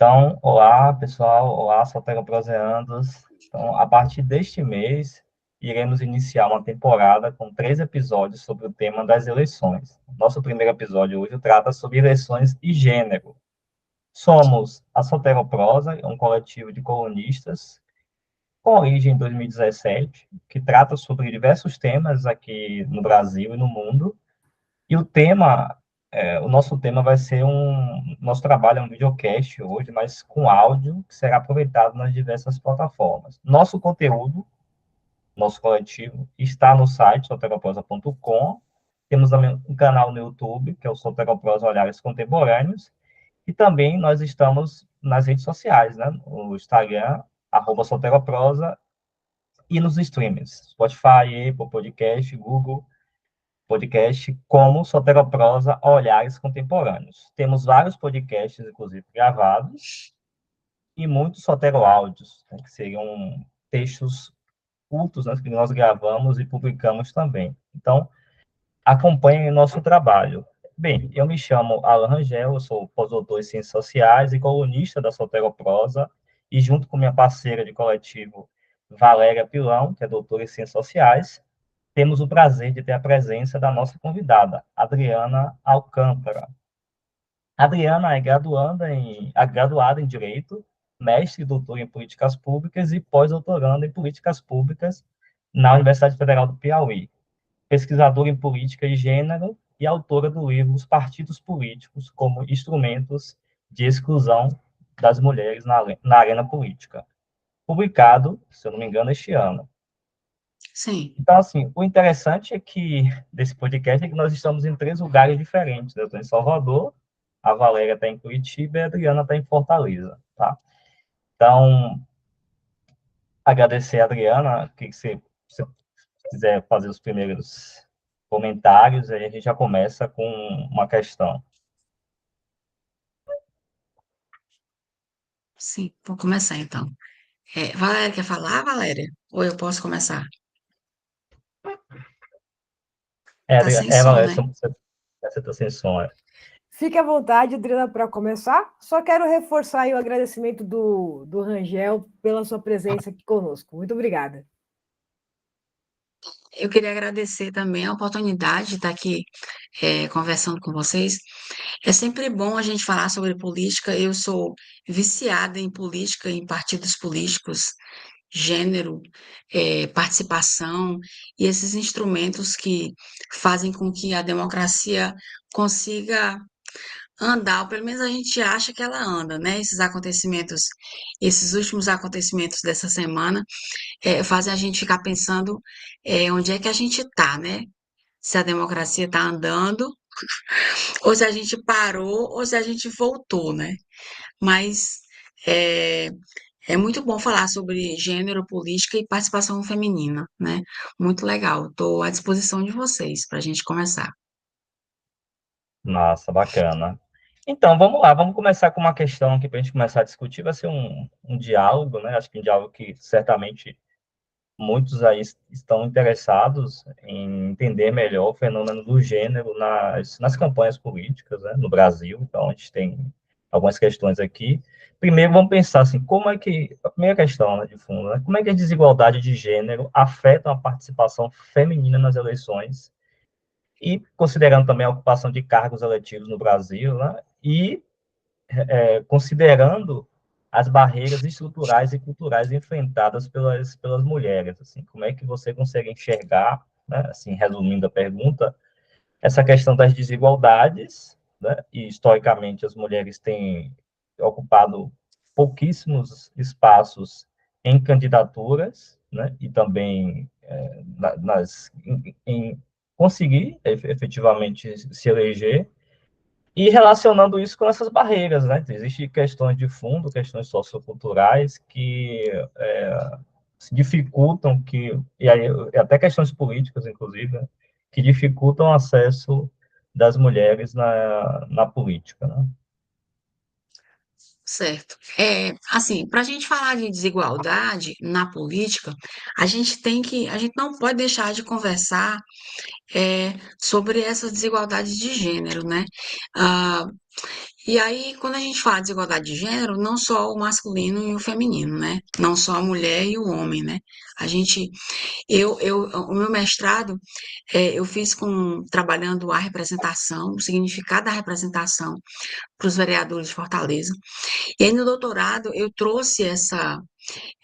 Então, olá pessoal, olá soteroproseandos. Então, a partir deste mês, iremos iniciar uma temporada com 3 episódios sobre o tema das eleições. Nosso primeiro episódio hoje trata sobre eleições e gênero. Somos a Soteroprosa, um coletivo de colunistas com origem em 2017, que trata sobre diversos temas aqui no Brasil e no mundo. E o nosso tema vai ser nosso trabalho é um videocast hoje, mas com áudio, que será aproveitado nas diversas plataformas. Nosso conteúdo, nosso coletivo, está no site soteroprosa.com. Temos também um canal no YouTube, que é o Soteroprosa Olhares Contemporâneos, e também nós estamos nas redes sociais, né? O Instagram, @soteroprosa, e nos streamings, Spotify, Apple Podcast, Google Podcast, como Soteroprosa Olhares Contemporâneos. Temos vários podcasts, inclusive, gravados, e muitos soteroáudios, né, que seriam textos curtos, né, que nós gravamos e publicamos também. Então, acompanhem nosso trabalho. Bem, eu me chamo Alan Rangel, eu sou pós-doutor em Ciências Sociais e colunista da Soteroprosa, e junto com minha parceira de coletivo, Valéria Pilão, que é doutora em Ciências Sociais, temos o prazer de ter a presença da nossa convidada, Adriana Alcântara. Adriana é graduada em Direito, mestre e doutora em Políticas Públicas e pós-doutoranda em Políticas Públicas na Universidade Federal do Piauí, pesquisadora em Política e Gênero e autora do livro Os Partidos Políticos como Instrumentos de Exclusão das Mulheres na Arena Política, publicado, se eu não me engano, este ano. Sim, Então, assim, o interessante é que desse podcast é que nós estamos em 3 lugares diferentes, né? Eu estou em Salvador, a Valéria está em Curitiba e a Adriana está em Fortaleza, tá? Então, agradecer a Adriana, que se quiser fazer os primeiros comentários, aí a gente já começa com uma questão. sim, vou começar então. Valéria, quer falar, Valéria? Ou eu posso começar? Tá sem som, Valéria, né? você está sem som, é. Fique à vontade, Adriana, para começar. Só quero reforçar aí o agradecimento do Rangel pela sua presença aqui conosco. Muito obrigada. Eu queria agradecer também a oportunidade de estar aqui conversando com vocês. É sempre bom a gente falar sobre política. Eu sou viciada em política, em partidos políticos, gênero, participação e esses instrumentos que fazem com que a democracia consiga andar, ou pelo menos a gente acha que ela anda, né? Esses acontecimentos, esses últimos acontecimentos dessa semana, fazem a gente ficar pensando, onde é que a gente está, né? Se a democracia está andando, ou se a gente parou, ou se a gente voltou, né? Mas é, é muito bom falar sobre gênero, política e participação feminina, né? Muito legal. Estou à disposição de vocês para a gente começar. Nossa, bacana. Então, vamos lá, vamos começar com uma questão aqui para a gente começar a discutir. Vai ser um diálogo, né? Acho que um diálogo que certamente muitos aí estão interessados em entender melhor o fenômeno do gênero nas campanhas políticas, né, no Brasil. Então, a gente tem algumas questões aqui. Primeiro, vamos pensar assim, como é que, a primeira questão, né, de fundo, né, como é que a desigualdade de gênero afeta a participação feminina nas eleições, e considerando também a ocupação de cargos eletivos no Brasil, né, e considerando as barreiras estruturais e culturais enfrentadas pelas mulheres, assim, como é que você consegue enxergar, né, assim, resumindo a pergunta, essa questão das desigualdades, né, e historicamente as mulheres têm ocupado pouquíssimos espaços em candidaturas, né, e também em conseguir efetivamente se eleger, e relacionando isso com essas barreiras, né? Existem questões de fundo, questões socioculturais que se dificultam, e aí até questões políticas, inclusive, né, que dificultam o acesso das mulheres na política, né? Certo. Assim, para a gente falar de desigualdade na política, a gente não pode deixar de conversar sobre essas desigualdades de gênero, né? Ah, E aí, quando a gente fala de desigualdade de gênero, não só o masculino e o feminino, né? Não só a mulher e o homem, né? A gente, o meu mestrado, eu fiz trabalhando a representação, o significado da representação para os vereadores de Fortaleza. E aí, no doutorado, eu trouxe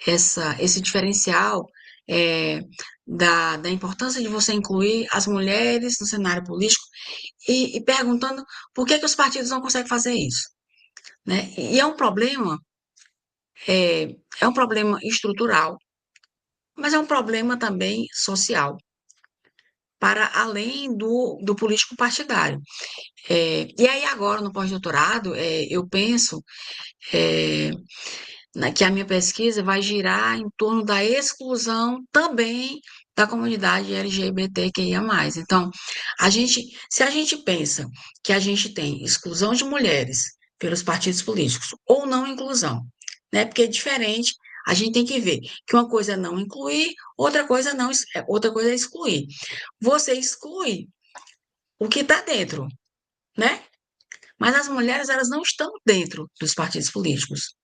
esse diferencial é, da importância de você incluir as mulheres no cenário político e perguntando por que os partidos não conseguem fazer isso, né? E é um problema estrutural, mas é um problema também social, para além do político partidário. E aí agora, no pós-doutorado, eu penso é, que a minha pesquisa vai girar em torno da exclusão também da comunidade LGBTQIA+. Então, se a gente pensa que a gente tem exclusão de mulheres pelos partidos políticos ou não inclusão, né? Porque é diferente, a gente tem que ver que uma coisa é não incluir, outra coisa é excluir. Você exclui o que está dentro, né? Mas as mulheres, elas não estão dentro dos partidos políticos.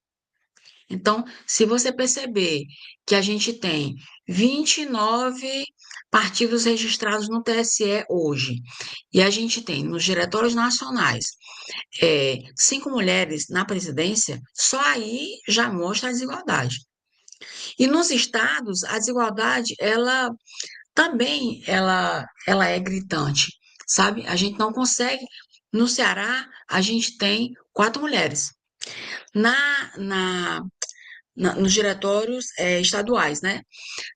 Então, se você perceber que a gente tem 29 partidos registrados no TSE hoje, e a gente tem nos diretórios nacionais 5 mulheres na presidência, só aí já mostra a desigualdade. E nos estados, a desigualdade, ela também ela é gritante, sabe? A gente não consegue. No Ceará, a gente tem 4 mulheres. Na, na nos diretórios estaduais, né?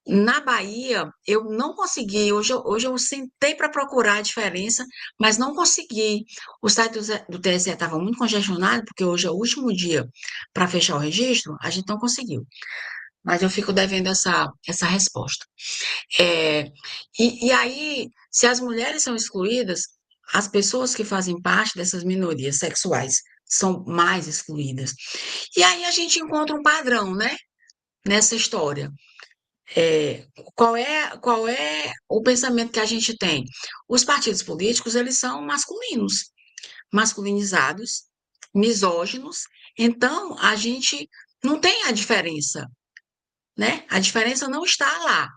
Na Bahia, eu não consegui, hoje eu sentei para procurar a diferença, mas não consegui. O site do TSE estava muito congestionado, porque hoje é o último dia para fechar o registro, a gente não conseguiu. Mas eu fico devendo essa resposta. É, e aí, se as mulheres são excluídas, as pessoas que fazem parte dessas minorias sexuais são mais excluídas. E aí a gente encontra um padrão, né? Nessa história. É, qual é o pensamento que a gente tem? Os partidos políticos, eles são masculinos, masculinizados, misóginos, então a gente não tem a diferença, né? A diferença não está lá.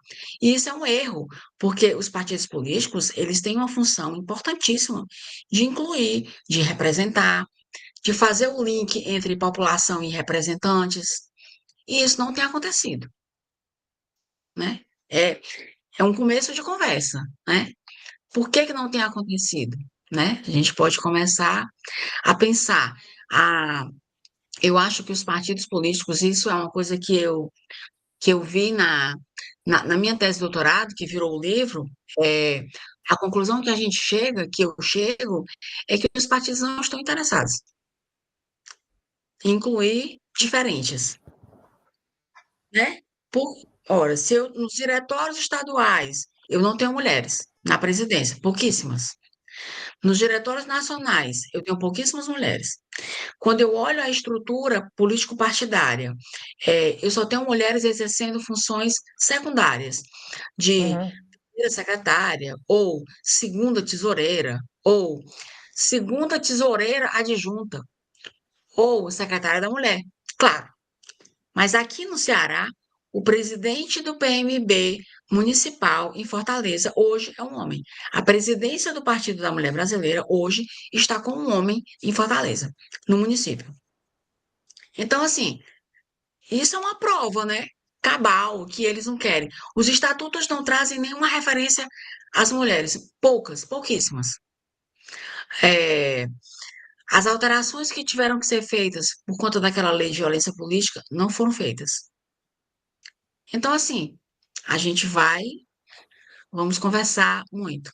E isso é um erro, porque os partidos políticos, eles têm uma função importantíssima de incluir, de representar, de fazer o link entre população e representantes, e isso não tem acontecido, né? É um começo de conversa, né? Por que que não tem acontecido, né? A gente pode começar a pensar. A, eu acho que os partidos políticos, isso é uma coisa que eu vi na minha tese de doutorado, que virou o livro, é, a conclusão que a gente chega, que eu chego, é que os partidos não estão interessados em incluir diferentes, né? Ora, se eu, nos diretórios estaduais, eu não tenho mulheres na presidência, pouquíssimas. Nos diretórios nacionais, eu tenho pouquíssimas mulheres. Quando eu olho a estrutura político-partidária, eu só tenho mulheres exercendo funções secundárias, de Uhum. primeira secretária, ou segunda tesoureira, ou segunda tesoureira adjunta, ou secretária da mulher. Claro, mas aqui no Ceará, o presidente do PMB municipal em Fortaleza hoje é um homem. A presidência do Partido da Mulher Brasileira hoje está com um homem em Fortaleza, no município. Então, assim, isso é uma prova, né? Cabal, que eles não querem. Os estatutos não trazem nenhuma referência às mulheres, pouquíssimas. É, as alterações que tiveram que ser feitas por conta daquela lei de violência política não foram feitas. Então, assim, a gente vamos conversar muito.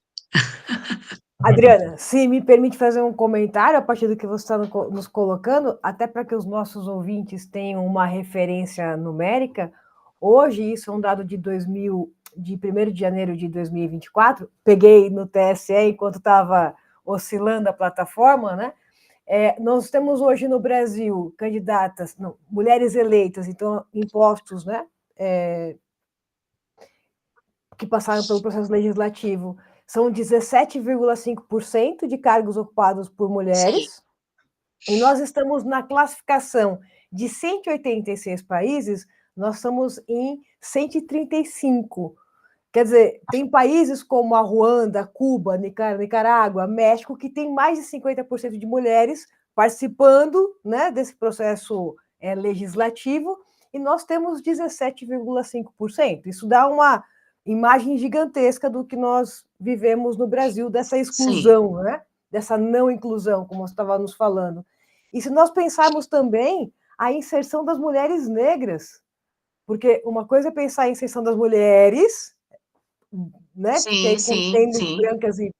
Adriana, se me permite fazer um comentário a partir do que você está nos colocando, até para que os nossos ouvintes tenham uma referência numérica, hoje, isso é um dado de 1º de janeiro de 2024, peguei no TSE enquanto estava oscilando a plataforma, né? Nós temos hoje no Brasil candidatas, não, mulheres eleitas, então impostos, né? Que passaram pelo processo legislativo, são 17,5% de cargos ocupados por Sim, mulheres, E nós estamos na classificação de 186 países, nós estamos em 135. Quer dizer, tem países como a Ruanda, Cuba, Nicarágua, México, que tem mais de 50% de mulheres participando, né, desse processo legislativo, e nós temos 17,5%. Isso dá uma imagem gigantesca do que nós vivemos no Brasil, dessa exclusão, né, dessa não inclusão, como você estava nos falando. E se nós pensarmos também a inserção das mulheres negras, porque uma coisa é pensar a inserção das mulheres, né? Porque aí contendo brancas e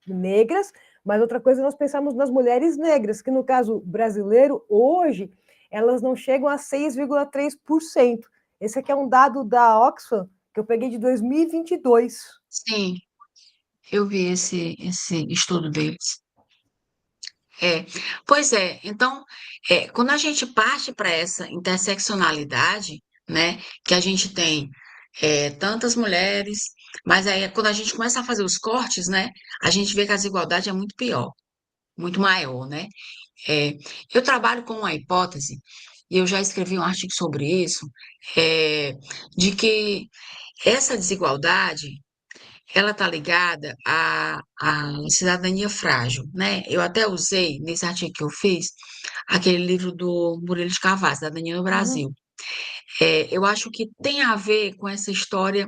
negras, mas outra coisa é nós pensarmos nas mulheres negras, que no caso brasileiro, hoje, elas não chegam a 6,3%. Esse aqui é um dado da Oxfam, que eu peguei de 2022. Sim, eu vi esse estudo deles. Pois é, então, quando a gente parte para essa interseccionalidade, né, que a gente tem tantas mulheres, mas aí quando a gente começa a fazer os cortes, né, a gente vê que a desigualdade é muito pior, muito maior, né? Eu trabalho com uma hipótese, e eu já escrevi um artigo sobre isso, de que essa desigualdade ela está ligada à cidadania frágil, né? Eu até usei, nesse artigo que eu fiz, aquele livro do Murilo de Carvalho, Cidadania no Brasil. Eu acho que tem a ver com essa história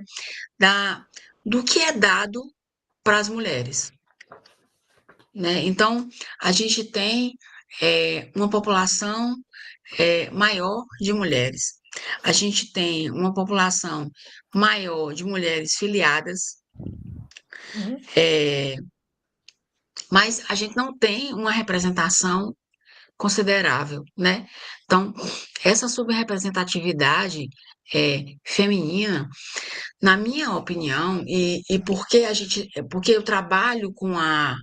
do que é dado para as mulheres, né? Então, a gente tem uma população maior de mulheres. A gente tem uma população maior de mulheres filiadas, mas a gente não tem uma representação considerável, né? Então, essa subrepresentatividade feminina, na minha opinião, e porque eu trabalho com a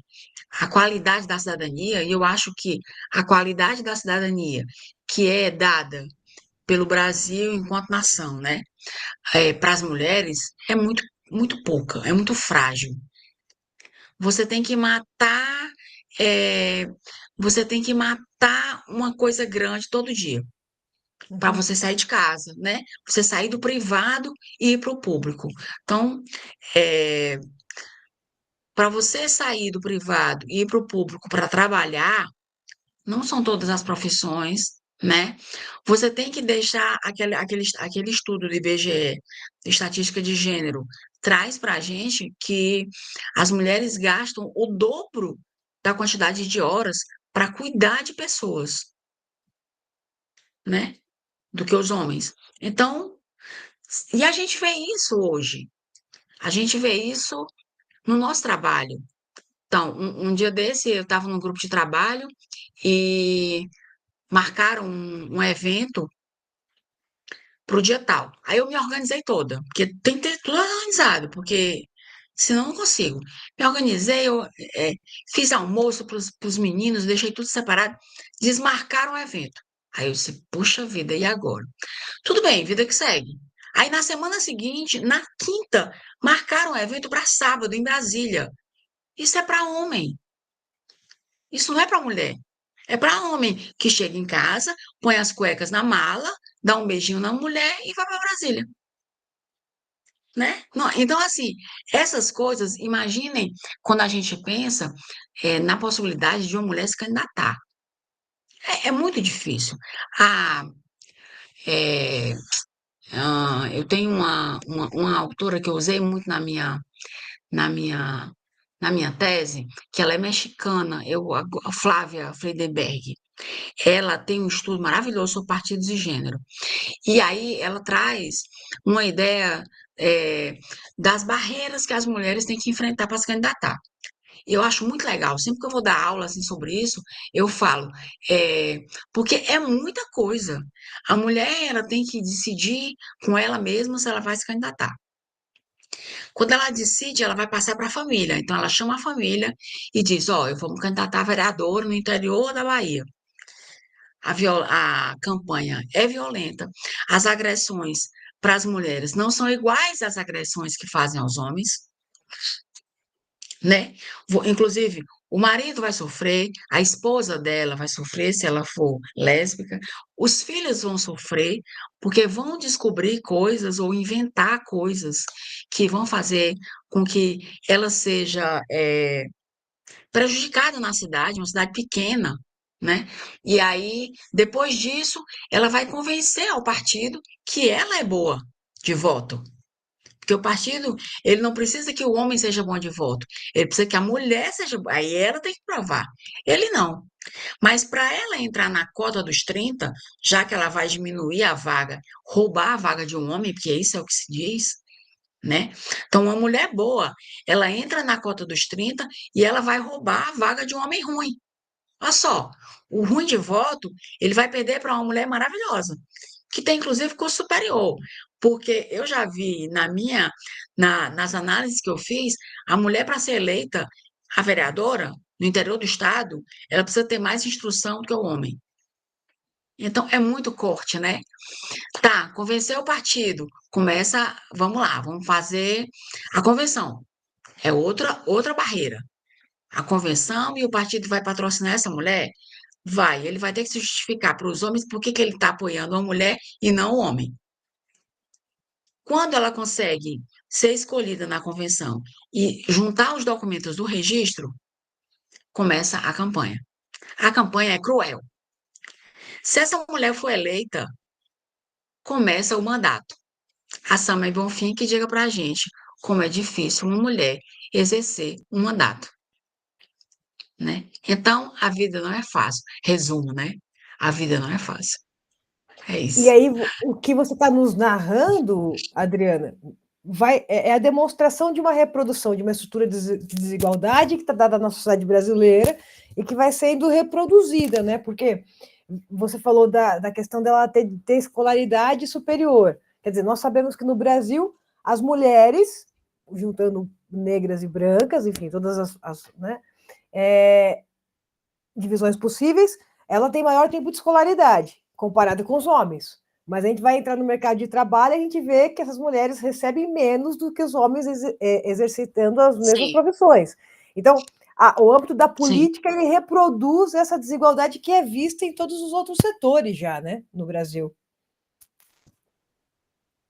qualidade da cidadania, e eu acho que a qualidade da cidadania que é dada pelo Brasil enquanto nação, né, para as mulheres, é muito, muito pouca, é muito frágil. Você tem que matar, é, você tem que matar uma coisa grande todo dia para você sair de casa, né? Você sair do privado e ir para o público. Então, para você sair do privado e ir para o público para trabalhar, não são todas as profissões, né? Você tem que deixar aquele estudo do IBGE, de estatística de gênero, traz para a gente que as mulheres gastam o dobro da quantidade de horas para cuidar de pessoas, né? Do que os homens. Então, e a gente vê isso hoje. A gente vê isso no nosso trabalho. Então, um dia desse, eu estava num grupo de trabalho e marcaram um evento para o dia tal. Aí eu me organizei toda, porque tem que ter tudo organizado, porque senão eu não consigo. Me organizei, eu fiz almoço para os meninos, deixei tudo separado, desmarcaram o evento. Aí eu disse, puxa vida, e agora? Tudo bem, vida que segue. Aí na semana seguinte, na quinta, marcaram o evento para sábado, em Brasília. Isso é para homem. Isso não é para mulher. É para homem que chega em casa, põe as cuecas na mala, dá um beijinho na mulher e vai para Brasília, né? Não, então, assim, essas coisas, imaginem quando a gente pensa na possibilidade de uma mulher se candidatar. É muito difícil. Ah, é, eu tenho uma autora que eu usei muito na minha, na minha tese, que ela é mexicana, a Flávia Friedenberg. Ela tem um estudo maravilhoso sobre partidos de gênero. E aí ela traz uma ideia das barreiras que as mulheres têm que enfrentar para se candidatar. Eu acho muito legal. Sempre que eu vou dar aula assim, sobre isso, eu falo, porque é muita coisa. A mulher ela tem que decidir com ela mesma se ela vai se candidatar. Quando ela decide, ela vai passar para a família. Então, ela chama a família e diz: Ó, eu vou me candidatar a vereadora no interior da Bahia. A campanha é violenta. As agressões para as mulheres não são iguais às agressões que fazem aos homens, né? Inclusive, O marido vai sofrer, a esposa dela vai sofrer se ela for lésbica, os filhos vão sofrer porque vão descobrir coisas ou inventar coisas que vão fazer com que ela seja prejudicada na cidade, uma cidade pequena, né? E aí, depois disso, ela vai convencer ao partido que ela é boa de voto. Porque o partido, ele não precisa que o homem seja bom de voto, ele precisa que a mulher seja boa. Aí ela tem que provar. Ele não. Mas para ela entrar na cota dos 30, já que ela vai diminuir a vaga, roubar a vaga de um homem, porque isso é o que se diz, né? Então, uma mulher boa, ela entra na cota dos 30 e ela vai roubar a vaga de um homem ruim. Olha só, o ruim de voto, ele vai perder para uma mulher maravilhosa, que tem inclusive curso superior, porque eu já vi nas análises que eu fiz, a mulher para ser eleita a vereadora no interior do estado, ela precisa ter mais instrução do que o homem. Então, é muito corte, né? Tá, convencer o partido. Começa, vamos lá, vamos fazer a convenção. É outra barreira. A convenção e o partido vai patrocinar essa mulher? Vai, ele vai ter que se justificar para os homens por que que ele está apoiando a mulher e não o homem. Quando ela consegue ser escolhida na convenção e juntar os documentos do registro, começa a campanha. A campanha é cruel. Se essa mulher for eleita, começa o mandato. A Samia Bonfim que diga para a gente como é difícil uma mulher exercer um mandato, né? Então, a vida não é fácil. Resumo, né? A vida não é fácil. É E isso. aí, o que você está nos narrando, Adriana, é a demonstração de uma reprodução de uma estrutura de desigualdade que está dada na sociedade brasileira e que vai sendo reproduzida, né? Porque você falou da questão dela ter escolaridade superior. Quer dizer, nós sabemos que no Brasil as mulheres, juntando negras e brancas, enfim, todas né, divisões possíveis, ela tem maior tempo de escolaridade comparado com os homens. Mas a gente vai entrar no mercado de trabalho e a gente vê que essas mulheres recebem menos do que os homens exercitando as mesmas Sim, profissões. Então, o âmbito da sim, política ele reproduz essa desigualdade que é vista em todos os outros setores já, né, no Brasil.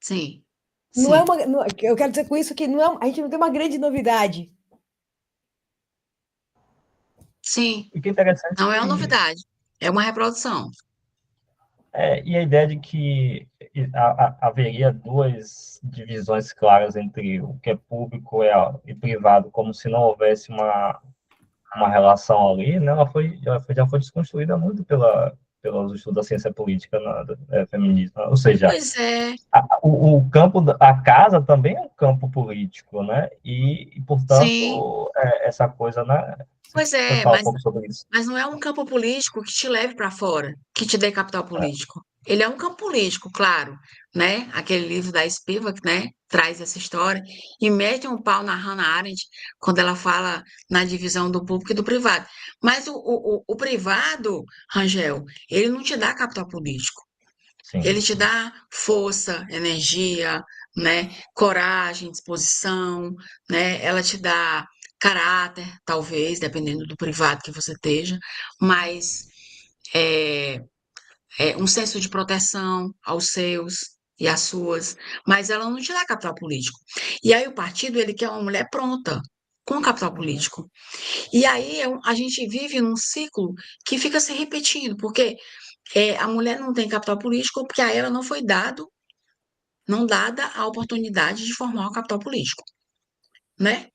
sim, Não é sim, uma, não, eu quero dizer com isso que a gente não tem uma grande novidade. sim. E que é interessante Não é uma que novidade, é uma reprodução. e a ideia de que haveria duas divisões claras entre o que é público e privado, como se não houvesse uma relação ali, né? Já foi desconstruída muito pelos estudos da ciência política feminista. Ou seja, Pois é, o campo da casa também é um campo político, né? sim, Portanto, essa coisa, né? pois Você é, fala um pouco sobre isso. mas não é um campo político que te leve para fora, que te dê capital político. Ele é um campo político, claro, né? Aquele livro da Spivak, né? Traz essa história e mete um pau na Hannah Arendt quando ela fala na divisão do público e do privado. Mas o privado, Rangel, ele não te dá capital político. Sim, Ele te dá força, energia, né? Coragem, disposição, né? Ela te dá caráter, talvez, dependendo do privado que você esteja, mas é, um senso de proteção aos seus e às suas, mas ela não te dá capital político. E aí o partido, ele quer uma mulher pronta, com capital Uhum. político. E aí a gente vive num ciclo que fica se repetindo, porque a mulher não tem capital político porque a ela não dada a oportunidade de formar o capital político, né?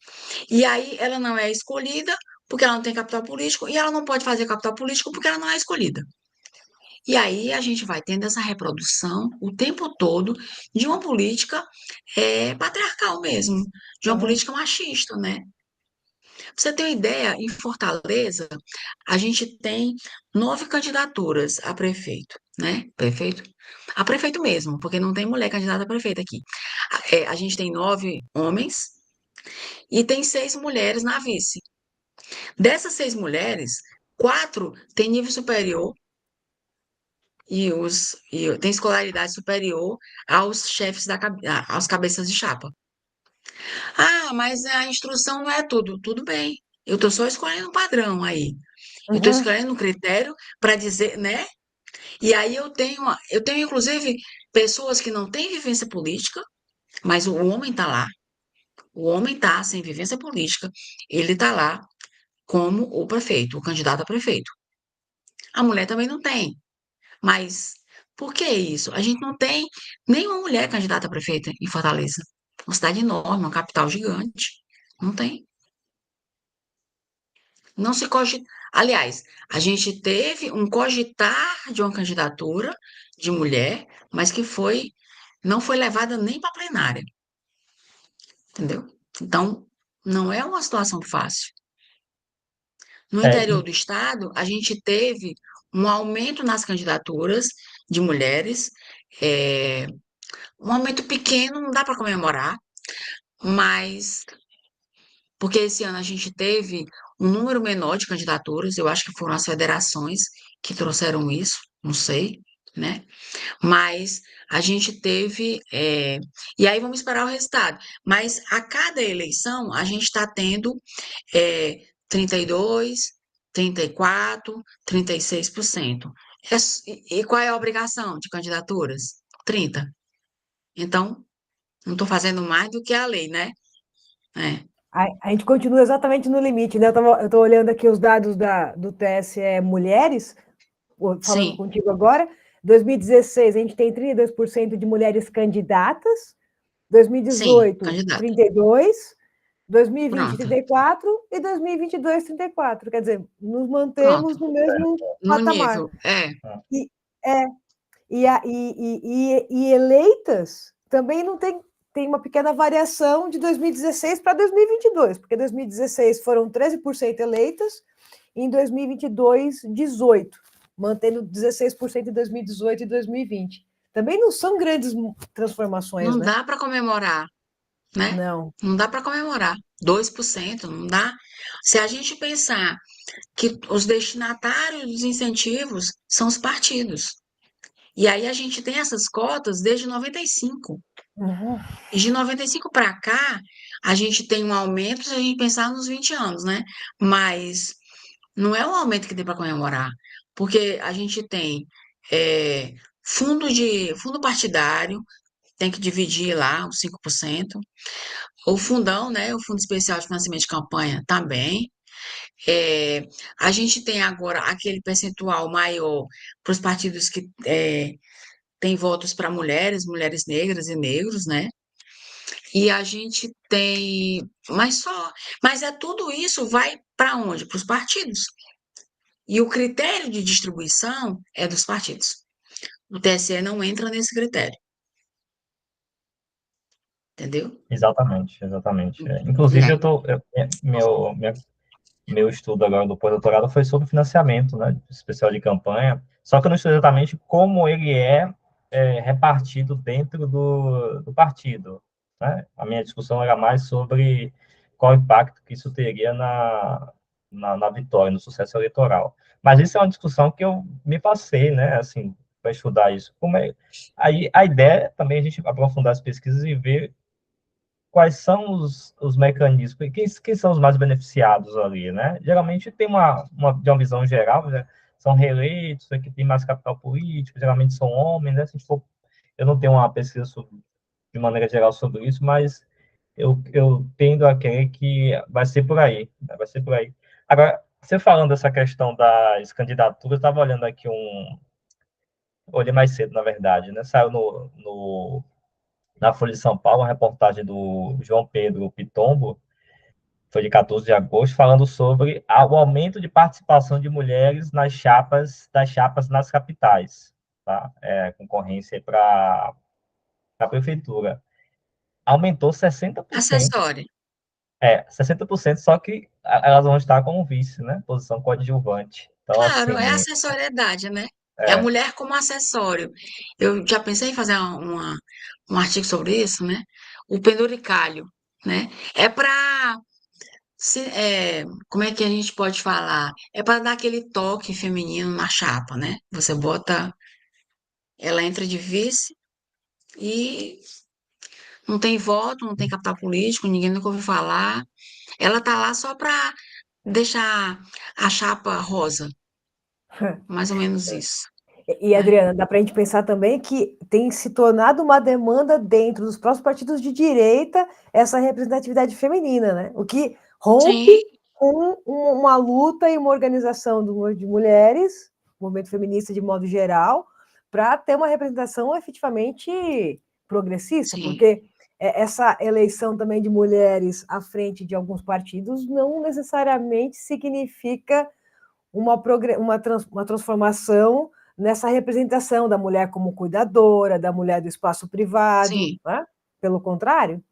E aí ela não é escolhida porque ela não tem capital político e ela não pode fazer capital político porque ela não é escolhida. E aí a gente vai tendo essa reprodução o tempo todo de uma política patriarcal mesmo, de uma Uhum. política machista, né? Pra você ter uma ideia, em Fortaleza, a gente tem 9 candidaturas a prefeito, né? Prefeito? A prefeito mesmo, porque não tem mulher candidata a prefeito aqui. A gente tem 9 homens e tem 6 mulheres na vice. Dessas 6 mulheres, 4 têm nível superior e têm escolaridade superior aos chefes aos cabeças de chapa. Ah, mas a instrução não é tudo. Tudo bem. Eu estou só escolhendo um padrão aí. Eu estou Uhum. escolhendo um critério para dizer, né? E aí eu tenho inclusive pessoas que não têm vivência política, mas o homem está lá. O homem está sem vivência política, ele está lá como o prefeito, o candidato a prefeito. A mulher também não tem. Mas por que isso? A gente não tem nenhuma mulher candidata a prefeita em Fortaleza. Uma cidade enorme, uma capital gigante. Não tem. Não se cogita. Aliás, a gente teve um cogitar de uma candidatura de mulher, mas que não foi levada nem para plenária, entendeu? Então, não é uma situação fácil. No É, interior do estado, a gente teve um aumento nas candidaturas de mulheres, é, um aumento pequeno, não dá para comemorar, mas porque esse ano a gente teve um número menor de candidaturas, eu acho que foram as federações que trouxeram isso, não sei, né? Mas a gente teve, e aí vamos esperar o resultado. Mas a cada eleição a gente está tendo 32, 34, 36%. E qual é a obrigação de candidaturas? 30. Então, não estou fazendo mais do que a lei, né? É, A gente continua exatamente no limite, né? Eu estou olhando aqui os dados do TSE Mulheres, falando sim, contigo agora. 2016, a gente tem 32% de mulheres candidatas, sim, 2018, candidata. 32%, 2020, Pronto, 34% e 2022, 34%. Quer dizer, nos mantemos pronto. no mesmo No patamar. nível, é, E, é, e eleitas também não tem uma pequena variação de 2016 para 2022, porque 2016 foram 13% eleitas, e em 2022, 18%, mantendo 16% em 2018 e 2020. Também não são grandes transformações, não né? dá para comemorar, né? Não. Não dá para comemorar. 2% não dá. Se a gente pensar que os destinatários dos incentivos são os partidos. E aí a gente tem essas cotas desde 95. Uhum. E de 95 para cá, a gente tem um aumento se a gente pensar nos 20 anos, né? Mas não é um aumento que dê para comemorar, porque a gente tem é, fundo partidário, tem que dividir lá os 5%. O fundão, né? O Fundo Especial de Financiamento de Campanha também. É, a gente tem agora aquele percentual maior para os partidos que têm votos para mulheres, mulheres negras e negros, né? E a gente tem, mas é tudo isso vai para onde? Para os partidos. E o critério de distribuição é dos partidos. O TSE não entra nesse critério, entendeu? exatamente, exatamente. Inclusive, É, meu estudo agora do pós-doutorado foi sobre financiamento, né, especial de campanha, só que eu não estudo exatamente como ele repartido dentro do partido, né? A minha discussão era mais sobre qual o impacto que isso teria na vitória, no sucesso eleitoral. Mas isso é uma discussão que eu me passei, né, assim, para estudar isso. Aí a ideia é também a gente aprofundar as pesquisas e ver quais são os mecanismos, quem são os mais beneficiados ali, né? Geralmente tem de uma visão geral, né? São reeleitos, que tem mais capital político, geralmente são homens, né? Se for, eu não tenho uma pesquisa de maneira geral sobre isso, mas eu tendo a crer que vai ser por aí, né? Vai ser por aí. Agora, você falando dessa questão das candidaturas, eu estava olhando aqui olhei mais cedo, na verdade, né? Saiu na Folha de São Paulo, uma reportagem do João Pedro Pitombo, foi de 14 de agosto, falando sobre o aumento de participação de mulheres das chapas nas capitais, tá? Concorrência para a prefeitura. Aumentou 60%. acessório. 60%, só que elas vão estar como vice, né? Posição coadjuvante. Então, Claro, é assim, acessoriedade, né? É a é, mulher como acessório. Eu já pensei em fazer um artigo sobre isso, né? O penduricalho, né? É para, como é que a gente pode falar? É para dar aquele toque feminino na chapa, né? Você bota, ela entra de vice e não tem voto, não tem capital político, ninguém nunca ouviu falar. Ela tá lá só para deixar a chapa rosa, mais ou menos isso, E, né? Adriana, dá para a gente pensar também que tem se tornado uma demanda dentro dos próprios partidos de direita essa representatividade feminina, né? O que rompe Sim, com uma luta e uma organização de mulheres, movimento feminista de modo geral, para ter uma representação efetivamente progressista, sim, porque essa eleição também de mulheres à frente de alguns partidos não necessariamente significa uma transformação nessa representação da mulher como cuidadora, da mulher do espaço privado, sim, né? Pelo contrário.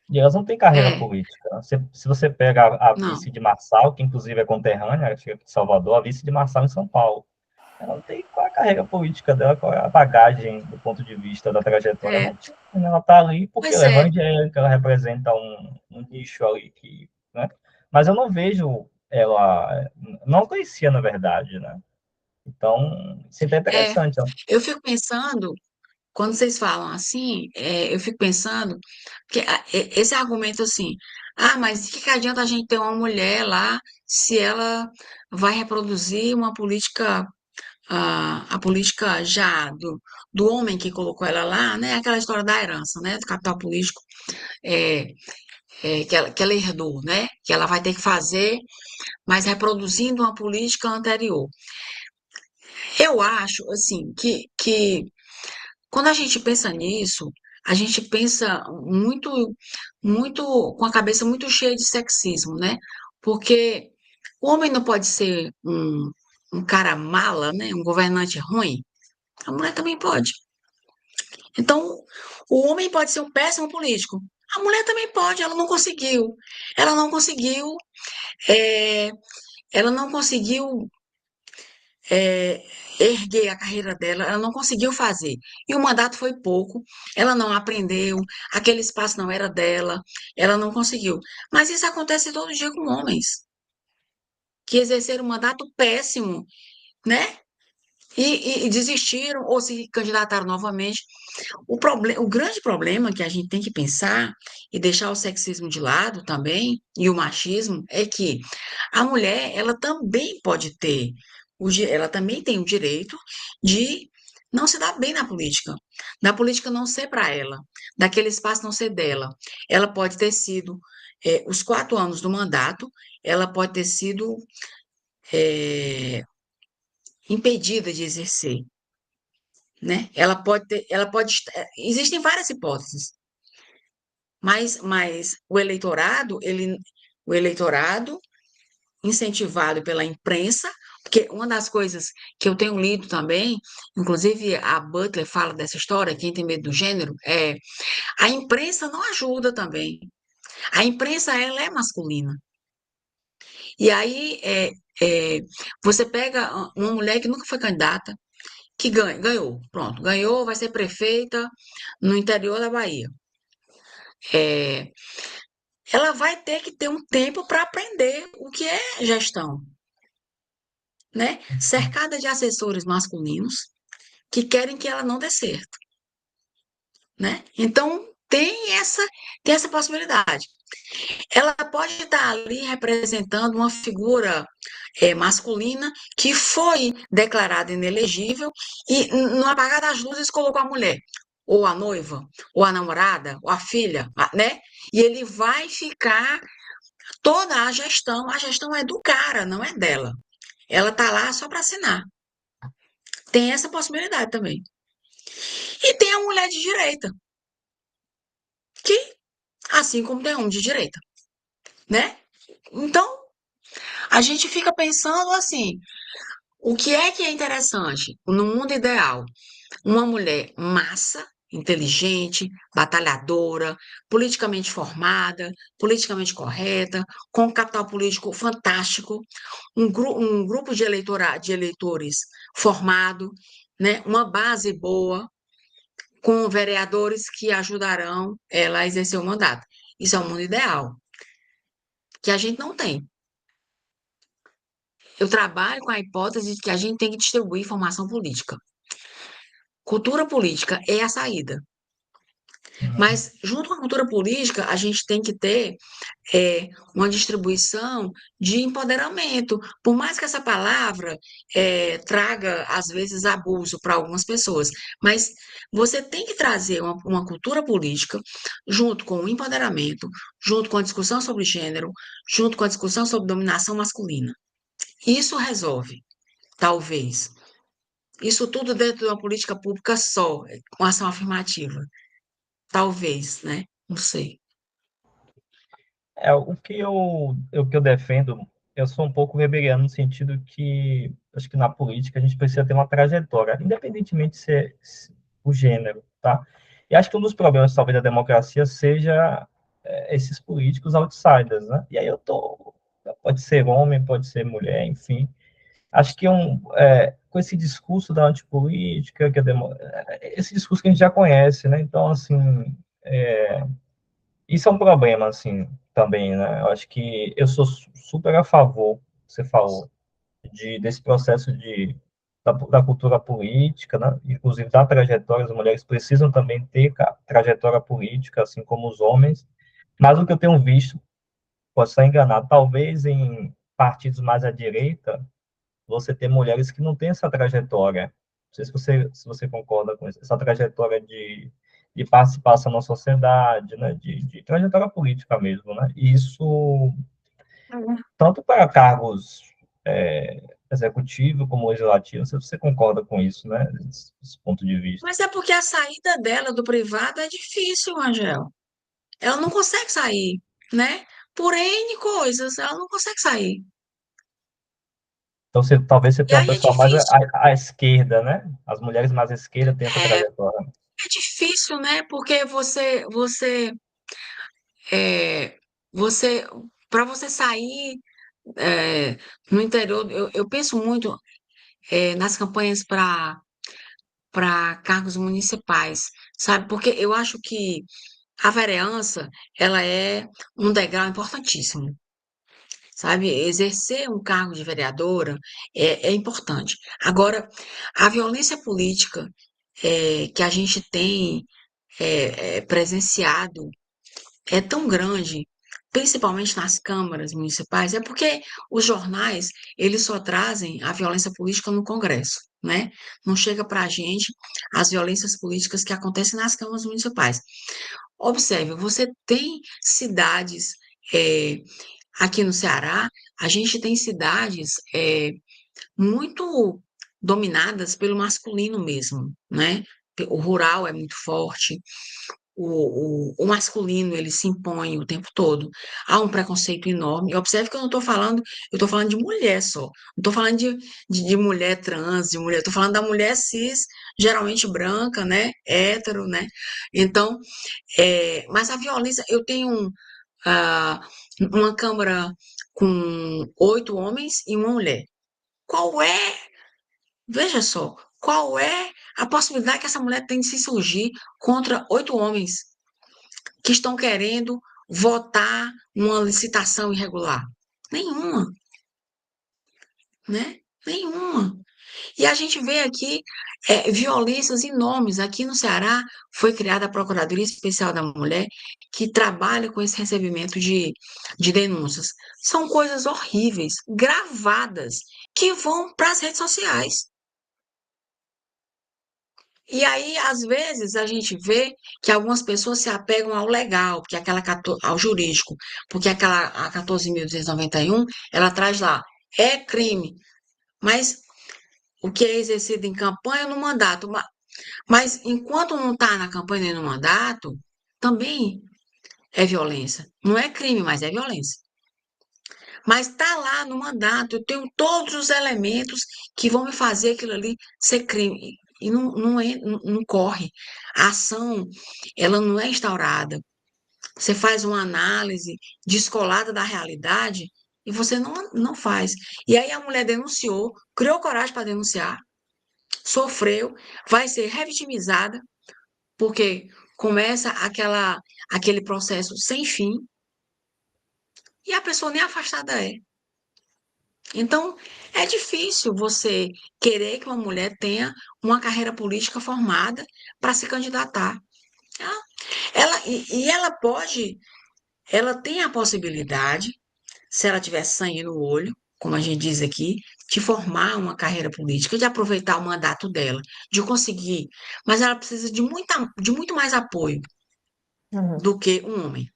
E elas não têm carreira é, política. Se você pega a não, vice de Marçal, que inclusive é conterrânea, acho que é de Salvador, a vice de Marçal em São Paulo. Ela não tem qual é a carreira política dela, qual é a bagagem do ponto de vista da trajetória. é, Não tinha, né? Ela está ali porque pois ela é é, evangélica, ela representa um nicho ali que, né? Mas eu não vejo ela, não conhecia na verdade, né? Então, isso é é, interessante. Ó. eu fico pensando, quando vocês falam assim, eu fico pensando que esse argumento assim, mas de que adianta a gente ter uma mulher lá se ela vai reproduzir uma política, a política já do homem que colocou ela lá, né? Aquela história da herança, né? Do capital político, é, que ela herdou, né? Que ela vai ter que fazer, mas reproduzindo uma política anterior. Eu acho, assim, que quando a gente pensa nisso, a gente pensa muito, muito, com a cabeça muito cheia de sexismo, né? Porque o homem não pode ser um cara mala, né? Um governante ruim. A mulher também pode. Então, o homem pode ser um péssimo político. A mulher também pode, ela não conseguiu. Ela não conseguiu, é, ela não conseguiu é, erguer a carreira dela, ela não conseguiu fazer. E o mandato foi pouco, ela não aprendeu, aquele espaço não era dela, ela não conseguiu. Mas isso acontece todo dia com homens, que exerceram um mandato péssimo, né? E desistiram ou se candidataram novamente. O grande problema que a gente tem que pensar e deixar o sexismo de lado também, e o machismo, é que a mulher, ela também pode ter, ela também tem o direito de não se dar bem na política, da política não ser para ela, daquele espaço não ser dela. Ela pode ter sido, os 4 anos do mandato, ela pode ter sido impedida de exercer, né? Existem várias hipóteses. Mas o eleitorado, incentivado pela imprensa, porque uma das coisas que eu tenho lido também, inclusive a Butler fala dessa história, quem tem medo do gênero, a imprensa não ajuda também. A imprensa, ela é masculina. E aí, você pega uma mulher que nunca foi candidata, que ganhou, pronto, ganhou, vai ser prefeita no interior da Bahia. É, ela vai ter que ter um tempo para aprender o que é gestão, né? Cercada de assessores masculinos que querem que ela não dê certo, né? Então, tem essa possibilidade. Ela pode estar ali representando uma figura masculina que foi declarada inelegível e, no apagar das luzes, colocou a mulher, ou a noiva, ou a namorada, ou a filha, né? E ele vai ficar toda a gestão é do cara, não é dela. Ela tá lá só para assinar. Tem essa possibilidade também. E tem a mulher de direita, que assim como tem um de direita, né? Então, a gente fica pensando assim, o que é interessante no mundo ideal? Uma mulher massa, inteligente, batalhadora, politicamente formada, politicamente correta, com um capital político fantástico, um grupo de eleitores formado, né, uma base boa, com vereadores que ajudarão ela a exercer o mandato. Isso é um mundo ideal, que a gente não tem. Eu trabalho com a hipótese de que a gente tem que distribuir informação política. Cultura política é a saída. Uhum. Mas, junto com a cultura política, a gente tem que ter uma distribuição de empoderamento. Por mais que essa palavra traga, às vezes, abuso para algumas pessoas, mas você tem que trazer uma cultura política junto com o empoderamento, junto com a discussão sobre gênero, junto com a discussão sobre dominação masculina. Isso resolve, talvez. Isso tudo dentro de uma política pública só, com ação afirmativa. Talvez, né? Não sei. O que eu defendo, eu sou um pouco weberiano no sentido que acho que na política a gente precisa ter uma trajetória, independentemente se o gênero, tá? E acho que um dos problemas, talvez, da democracia seja esses políticos outsiders, né? E aí pode ser homem, pode ser mulher, enfim. Acho que com esse discurso da antipolítica, esse discurso que a gente já conhece, né? Então, assim, isso é um problema, assim, também, né? Eu acho que eu sou super a favor, você falou, desse processo da cultura política, né? Inclusive da trajetória, as mulheres precisam também ter trajetória política, assim como os homens, mas o que eu tenho visto, posso estar enganado, talvez em partidos mais à direita, você tem mulheres que não têm essa trajetória. Não sei se você concorda com isso, essa trajetória de participação na sociedade, né, de trajetória política mesmo, né? E isso, tanto para cargos executivos como legislativos, você concorda com isso, né? Esse ponto de vista. Mas é porque a saída dela do privado é difícil, Angel. Ela não consegue sair, né? Por N coisas, ela não consegue sair. Então, talvez você E tenha um aí é pessoal mais difícil. à esquerda, né? As mulheres mais à esquerda têm essa É, trajetória. é difícil, né? Porque é, você, para você sair no interior, eu penso muito nas campanhas para cargos municipais, sabe? Porque eu acho que a vereança, ela é um degrau importantíssimo, sabe? Exercer um cargo de vereadora é importante. Agora, a violência política que a gente tem presenciado é tão grande, principalmente nas câmaras municipais, é porque os jornais, eles só trazem a violência política no Congresso, né? Não chega para a gente as violências políticas que acontecem nas câmaras municipais. Observe, você tem cidades, eh, aqui no Ceará, a gente tem cidades muito dominadas pelo masculino mesmo, né? O rural é muito forte, o masculino ele se impõe o tempo todo. Há um preconceito enorme. Observe que eu não estou falando, eu estou falando de mulher só. Não estou falando de mulher trans, de mulher, estou falando da mulher cis, geralmente branca, né? Hétero, né? Então, mas a violência, eu tenho ah, uma câmara com 8 homens e uma mulher. Qual é, veja só, qual é a possibilidade que essa mulher tem de se surgir contra 8 homens que estão querendo votar uma licitação irregular? Nenhuma, né? Nenhuma. E a gente vê aqui violências enormes. Aqui no Ceará foi criada a Procuradoria Especial da Mulher, que trabalha com esse recebimento de denúncias. São coisas horríveis, gravadas, que vão para as redes sociais. E aí, às vezes, a gente vê que algumas pessoas se apegam ao legal, porque ao jurídico, porque aquela a 14.291, ela traz lá, é crime, mas o que é exercido em campanha no mandato. Mas enquanto não está na campanha e no mandato, também é violência. Não é crime, mas é violência. Mas está lá no mandato, eu tenho todos os elementos que vão me fazer aquilo ali ser crime. E não corre. A ação, ela não é instaurada. Você faz uma análise descolada da realidade e você não faz. E aí a mulher denunciou, criou coragem para denunciar, sofreu, vai ser revitimizada, porque começa aquele processo sem fim e a pessoa nem afastada é. Então, é difícil você querer que uma mulher tenha uma carreira política formada para se candidatar. Ela tem a possibilidade, se ela tiver sangue no olho, como a gente diz aqui, de formar uma carreira política, de aproveitar o mandato dela, de conseguir, mas ela precisa de muito mais apoio Uhum. do que um homem,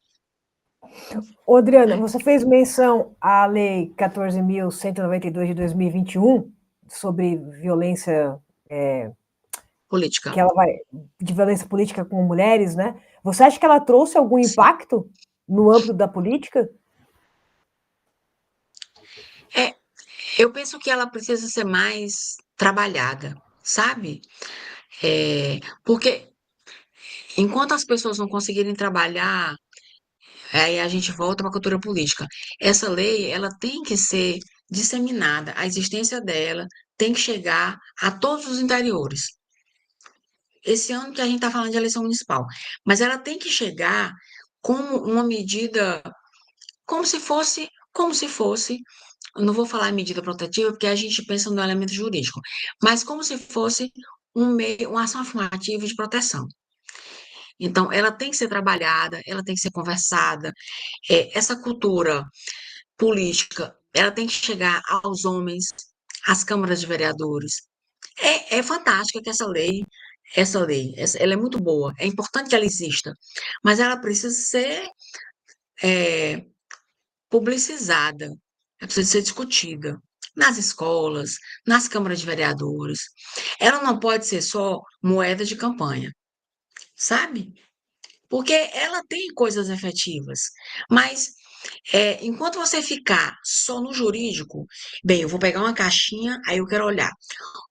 Ô, Adriana, né? você fez menção à Lei 14.192 de 2021 sobre violência, Política. que ela vai, de violência política com mulheres, né? Você acha que ela trouxe algum Sim. impacto no âmbito da política? É, eu penso que ela precisa ser mais trabalhada, sabe? Porque enquanto as pessoas não conseguirem trabalhar, aí a gente volta para a cultura política. Essa lei, ela tem que ser disseminada, a existência dela tem que chegar a todos os interiores. Esse ano que a gente está falando de eleição municipal, mas ela tem que chegar como uma medida, como se fosse, eu não vou falar medida protetiva, porque a gente pensa no elemento jurídico, mas como se fosse uma ação afirmativa de proteção. Então, ela tem que ser trabalhada, ela tem que ser conversada. Essa cultura política, ela tem que chegar aos homens, às câmaras de vereadores. É fantástica que ela é muito boa, é importante que ela exista, mas ela precisa ser é, publicizada, ela precisa ser discutida nas escolas, nas câmaras de vereadores. Ela não pode ser só moeda de campanha, sabe? Porque ela tem coisas efetivas, mas enquanto você ficar só no jurídico, bem, eu vou pegar uma caixinha, aí eu quero olhar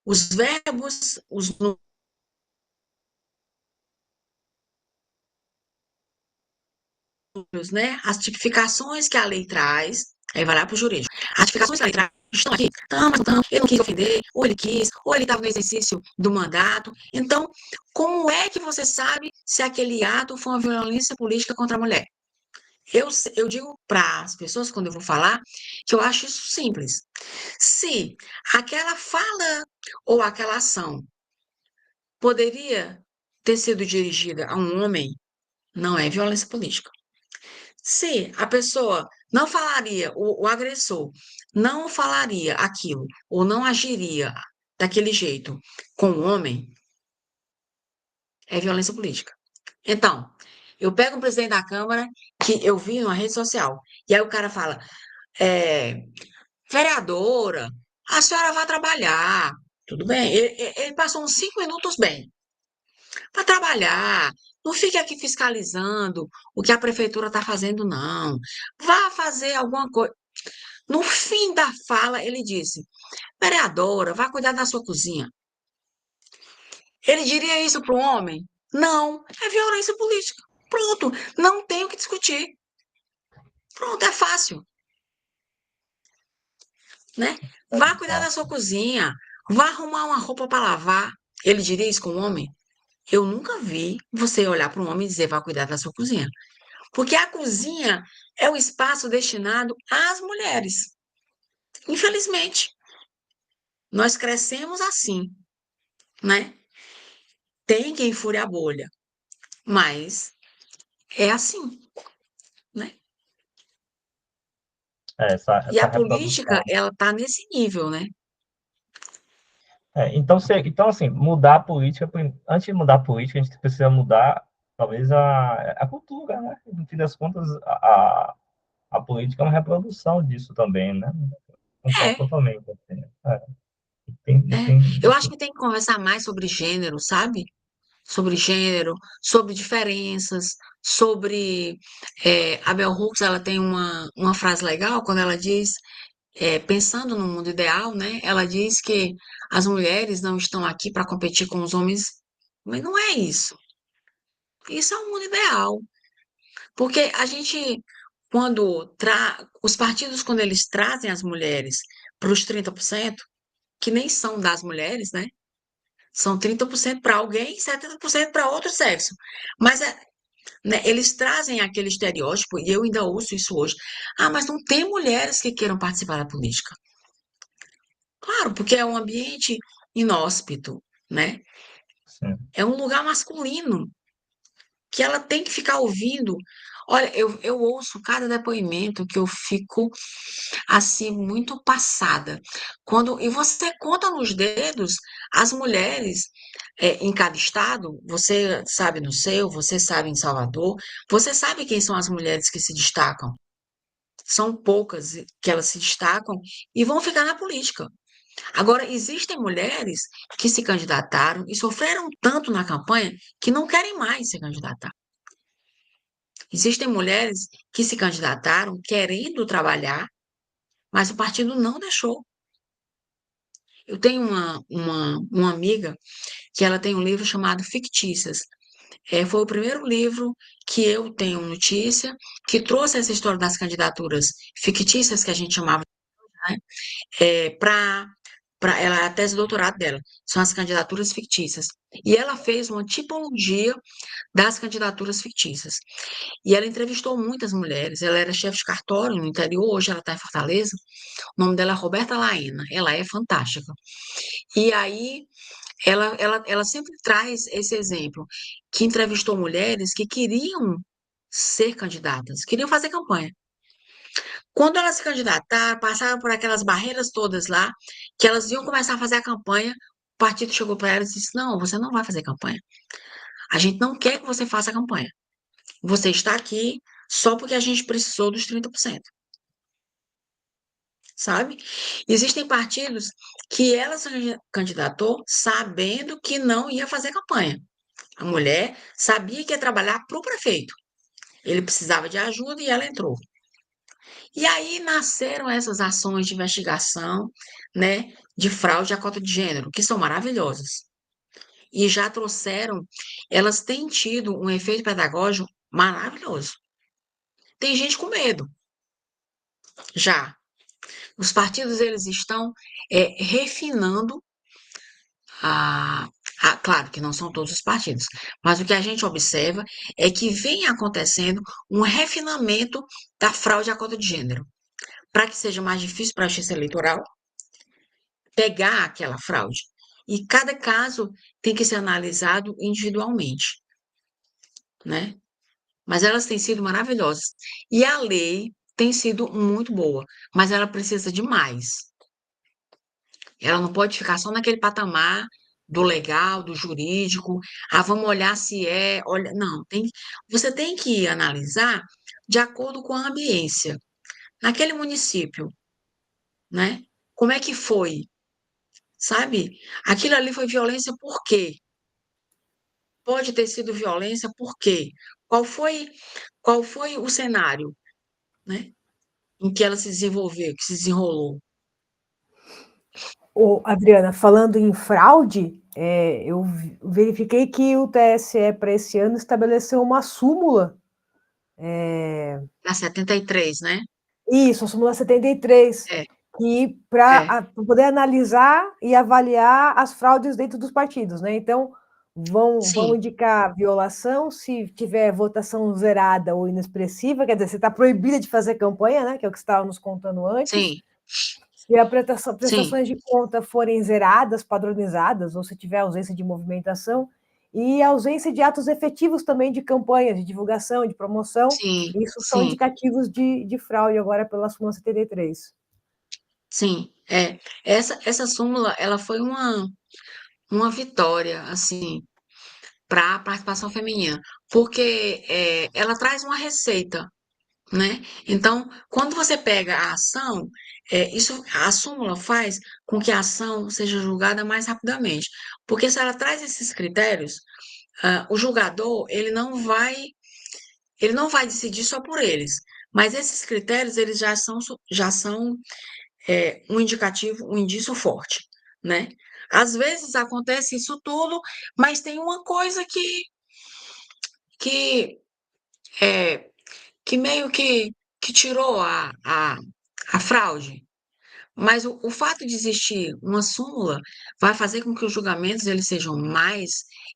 os verbos, os números, né? As tipificações que a lei traz, aí vai lá para o jurídico. As tipificações que a lei traz estão aqui, estão, mas não estão, ele não quis ofender, ou ele estava no exercício do mandato. Então, como é que você sabe se aquele ato foi uma violência política contra a mulher? Eu digo para as pessoas, quando eu vou falar, que eu acho isso simples. Se aquela fala ou aquela ação poderia ter sido dirigida a um homem, não é violência política. Se a pessoa não falaria, o agressor não falaria aquilo, ou não agiria daquele jeito com o homem, é violência política. Então, eu pego um presidente da Câmara que eu vi numa rede social, e aí o cara fala, é, vereadora, a senhora vai trabalhar. Tudo bem, ele passou uns 5 minutos bem. Para trabalhar, não fique aqui fiscalizando o que a prefeitura está fazendo, não. Vá fazer alguma coisa. No fim da fala, ele disse: vereadora, vá cuidar da sua cozinha. Ele diria isso para o homem? Não, é violência política. Pronto, não tem o que discutir. Pronto, é fácil, né? Vá cuidar da sua cozinha, vá arrumar uma roupa para lavar. Ele diria isso com o homem? Eu nunca vi você olhar para um homem e dizer vá cuidar da sua cozinha. Porque a cozinha é o espaço destinado às mulheres. Infelizmente, nós crescemos assim, né? Tem quem fure a bolha, mas é assim, né? E essa a política, reprodução. ela tá nesse nível, né? Então, assim, mudar a política, antes de mudar a política, a gente precisa mudar, talvez, a cultura, né? No fim das contas, a política é uma reprodução disso também, né? Concordo É, totalmente. Assim, Eu acho que tem que conversar mais sobre gênero, sabe? Sobre gênero, sobre diferenças, sobre... a Bell Hooks, ela tem uma frase legal quando ela diz pensando no mundo ideal, né? Ela diz que as mulheres não estão aqui para competir com os homens, mas não é isso. Isso é um mundo ideal, porque a gente, os partidos, quando eles trazem as mulheres para os 30%, que nem são das mulheres, né? São 30% para alguém e 70% para outro sexo. Mas né, eles trazem aquele estereótipo, e eu ainda ouço isso hoje. Ah, mas não tem mulheres que queiram participar da política. Claro, porque é um ambiente inóspito, né? sim. É um lugar masculino. que ela tem que ficar ouvindo. Olha, eu ouço cada depoimento que eu fico assim muito passada. E você conta nos dedos as mulheres em cada estado, você sabe no seu, você sabe em Salvador, você sabe quem são as mulheres que se destacam. São poucas que elas se destacam e vão ficar na política. Agora, existem mulheres que se candidataram e sofreram tanto na campanha que não querem mais se candidatar. Existem mulheres que se candidataram querendo trabalhar, mas o partido não deixou. Eu tenho uma amiga que ela tem um livro chamado Fictícias. Foi o primeiro livro que eu tenho notícia que trouxe essa história das candidaturas fictícias que a gente chamava, né, para ela, a tese de doutorado dela, são as candidaturas fictícias. E ela fez uma tipologia das candidaturas fictícias. E ela entrevistou muitas mulheres. Ela era chefe de cartório no interior, hoje ela está em Fortaleza. O nome dela é Roberta Laena. Ela é fantástica. E aí ela sempre traz esse exemplo, que entrevistou mulheres que queriam ser candidatas, queriam fazer campanha. Quando elas se candidataram, passaram por aquelas barreiras todas lá, que elas iam começar a fazer a campanha, o partido chegou para elas e disse: Não, você não vai fazer campanha. A gente não quer que você faça campanha. Você está aqui só porque a gente precisou dos 30%. Sabe? Existem partidos que ela se candidatou sabendo que não ia fazer campanha. A mulher sabia que ia trabalhar para o prefeito. Ele precisava de ajuda e ela entrou. E aí nasceram essas ações de investigação, né, de fraude à cota de gênero, que são maravilhosas. E já trouxeram, elas têm tido um efeito pedagógico maravilhoso. Tem gente com medo, já. Os partidos, eles estão refinando claro que não são todos os partidos, mas o que a gente observa é que vem acontecendo um refinamento da fraude à cota de gênero, para que seja mais difícil para a justiça eleitoral pegar aquela fraude. E cada caso tem que ser analisado individualmente, né? Mas elas têm sido maravilhosas. E a lei tem sido muito boa, mas ela precisa de mais. Ela não pode ficar só naquele patamar do legal, do jurídico. Ah, vamos olhar se olha, não, você tem que analisar de acordo com a ambiência. Naquele município, né? Como é que foi? Sabe? Aquilo ali foi violência por quê? Pode ter sido violência por quê? Qual foi o cenário, né? Em que ela se desenvolveu, que se desenrolou? Adriana, falando em fraude, eu verifiquei que o TSE, para esse ano, estabeleceu uma súmula. Da 73, né? Isso, a súmula 73, É, que é, para poder analisar e avaliar as fraudes dentro dos partidos, né? Então, vão sim, indicar violação, se tiver votação zerada ou inexpressiva, quer dizer, você está proibida de fazer campanha, né? Que é o que você estava nos contando antes. sim, Se as sim, prestações de conta forem zeradas, padronizadas, ou se tiver ausência de movimentação, e ausência de atos efetivos também de campanha, de divulgação, de promoção, sim, isso são sim, indicativos de fraude agora pela súmula 73. sim. Essa súmula, ela foi uma vitória, assim, para a participação feminina, porque ela traz uma receita, né? Então, quando você pega a ação, a súmula faz com que a ação seja julgada mais rapidamente, porque se ela traz esses critérios, o julgador ele não vai decidir só por eles, mas esses critérios eles já são um indicativo, um indício forte, né? Às vezes acontece isso tudo, mas tem uma coisa que é, que meio que tirou a fraude. Mas o fato de existir uma súmula vai fazer com que os julgamentos eles sejam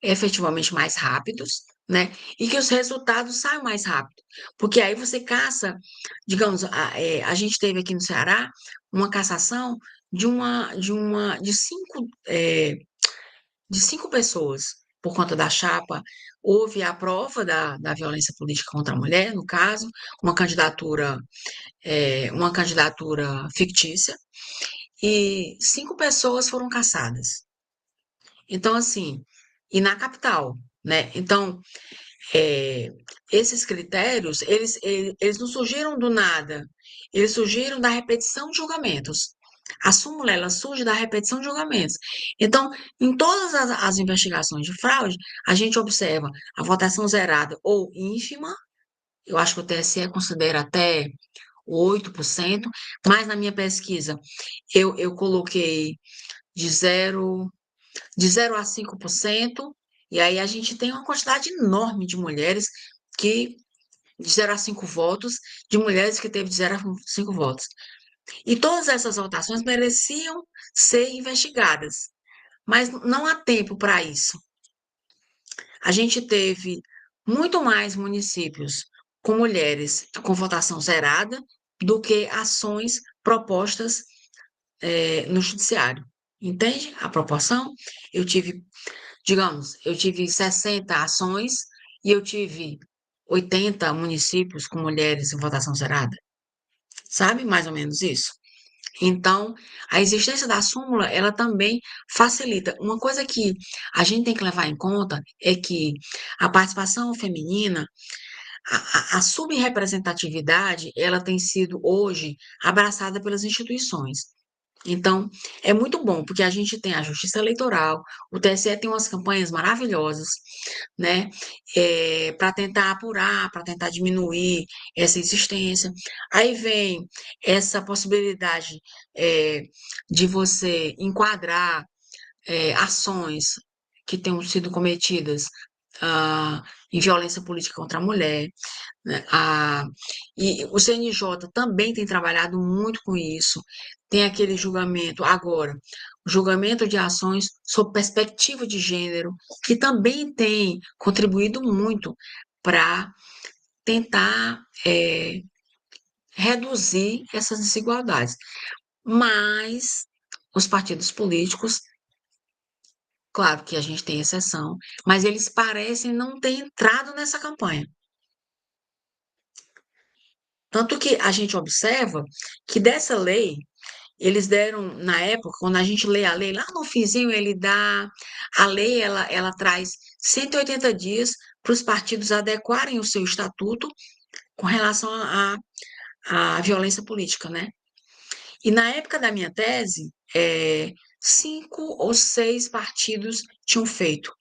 efetivamente mais rápidos, né? E que os resultados saiam mais rápido. Porque aí você caça, digamos, a gente teve aqui no Ceará uma cassação de cinco pessoas por conta da chapa houve a prova da violência política contra a mulher, no caso, uma candidatura, uma candidatura fictícia, e 5 pessoas foram caçadas. Então, assim, e na capital, né? Então, é, esses critérios, eles não surgiram do nada, eles surgiram da repetição de julgamentos. A súmula, ela surge da repetição de julgamentos. Então, em todas as investigações de fraude, a gente observa a votação zerada ou ínfima, eu acho que o TSE considera até 8%, mas na minha pesquisa eu coloquei de zero a 5%, e aí a gente tem uma quantidade enorme de mulheres que, de 0 a 5 votos, de mulheres que teve de 0 a 5 votos. E todas essas votações mereciam ser investigadas, mas não há tempo para isso. A gente teve muito mais municípios com mulheres com votação zerada do que ações propostas no judiciário. Entende a proporção? Eu tive, digamos, eu tive 60 ações e eu tive 80 municípios com mulheres em votação zerada. Sabe mais ou menos isso? Então, a existência da súmula, ela também facilita. Uma coisa que a gente tem que levar em conta é que a participação feminina, a subrepresentatividade, ela tem sido hoje abraçada pelas instituições. Então, é muito bom, porque a gente tem a Justiça Eleitoral, o TSE tem umas campanhas maravilhosas, né, para tentar apurar, para tentar diminuir essa insistência. Aí vem essa possibilidade de você enquadrar ações que tenham sido cometidas em violência política contra a mulher, né? E o CNJ também tem trabalhado muito com isso. Tem aquele julgamento, agora, o julgamento de ações sob perspectiva de gênero, que também tem contribuído muito para tentar reduzir essas desigualdades. Mas os partidos políticos, claro que a gente tem exceção, mas eles parecem não ter entrado nessa campanha. Tanto que a gente observa que dessa lei, eles deram, na época, quando a gente lê a lei, lá no finzinho ele dá, a lei ela traz 180 dias para os partidos adequarem o seu estatuto com relação à violência política, né? E na época da minha tese, 5 ou 6 partidos tinham feito,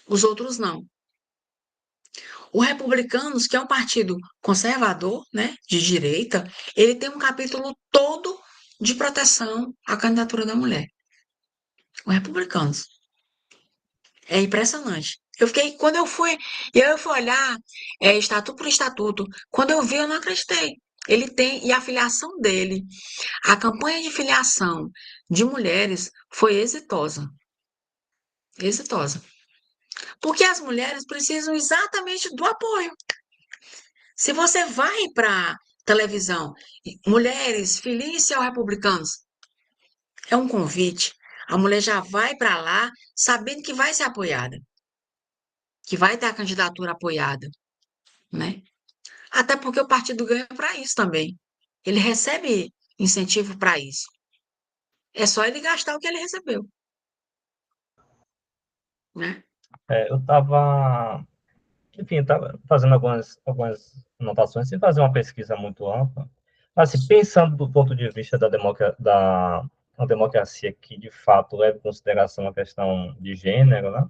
os outros não. O Republicanos, que é um partido conservador, né, de direita, ele tem um capítulo todo de proteção à candidatura da mulher. O Republicanos. É impressionante. Eu fiquei, quando eu fui, e aí eu fui olhar estatuto por estatuto, quando eu vi, eu não acreditei. Ele tem, e a filiação dele, a campanha de filiação de mulheres foi exitosa. Exitosa. Porque as mulheres precisam exatamente do apoio. Se você vai para televisão, mulheres, filiem-se ao Republicanos, é um convite. A mulher já vai para lá sabendo que vai ser apoiada, que vai ter a candidatura apoiada, né? Até porque o partido ganha para isso também. Ele recebe incentivo para isso. É só ele gastar o que ele recebeu, né? Eu estava, enfim, estava fazendo algumas anotações, sem fazer uma pesquisa muito ampla. Assim, pensando do ponto de vista da uma democracia que, de fato, leva em consideração a questão de gênero, né?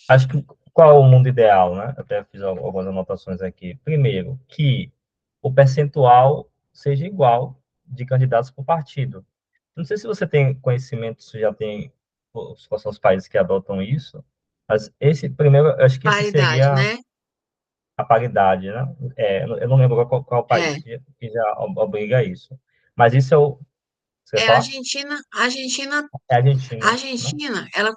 Acho que qual é o mundo ideal, né? Até fiz algumas anotações aqui. Primeiro, que o percentual seja igual de candidatos por partido. Não sei se você tem conhecimento, se já tem, quais são os países que adotam isso, mas esse, primeiro, eu acho que esse Paridade, seria né? a paridade, né? Eu não lembro qual país É. que já obriga isso. Mas isso é o. Você quer É a falar? Argentina, a Argentina, É a a Argentina, né? Argentina, ela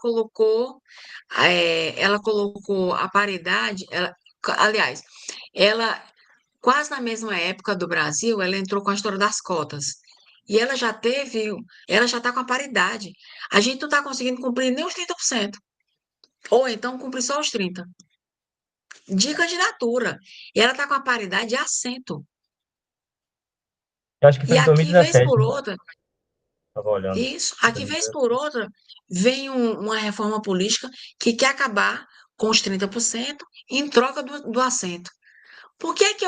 colocou a paridade, aliás, ela quase na mesma época do Brasil, ela entrou com a história das cotas. E ela já está com a paridade. A gente não está conseguindo cumprir nem os 30%. Ou então cumpre só os 30 de candidatura. E ela está com a paridade de assento. Eu acho que foi E em aqui, vez 2017, por né? outra, Estava olhando. isso, aqui, vez por 2017. outra, vem uma reforma política que quer acabar com os 30% em troca do assento. Por que que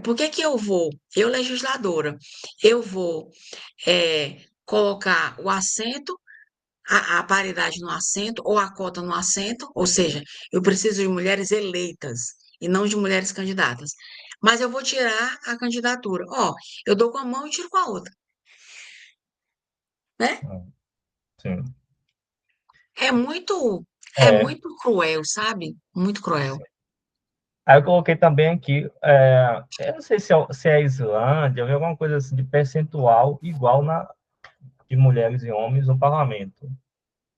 por que que eu legisladora, eu vou colocar o assento, a paridade no assento, ou a cota no assento, ou seja, eu preciso de mulheres eleitas e não de mulheres candidatas. Mas eu vou tirar a candidatura. Ó, eu dou com a mão e tiro com a outra, né? Sim. É muito, é É, muito cruel, sabe? Muito cruel. sim. Aí eu coloquei também aqui, eu não sei se é a Islândia, eu vi alguma coisa assim de percentual igual de mulheres e homens no parlamento.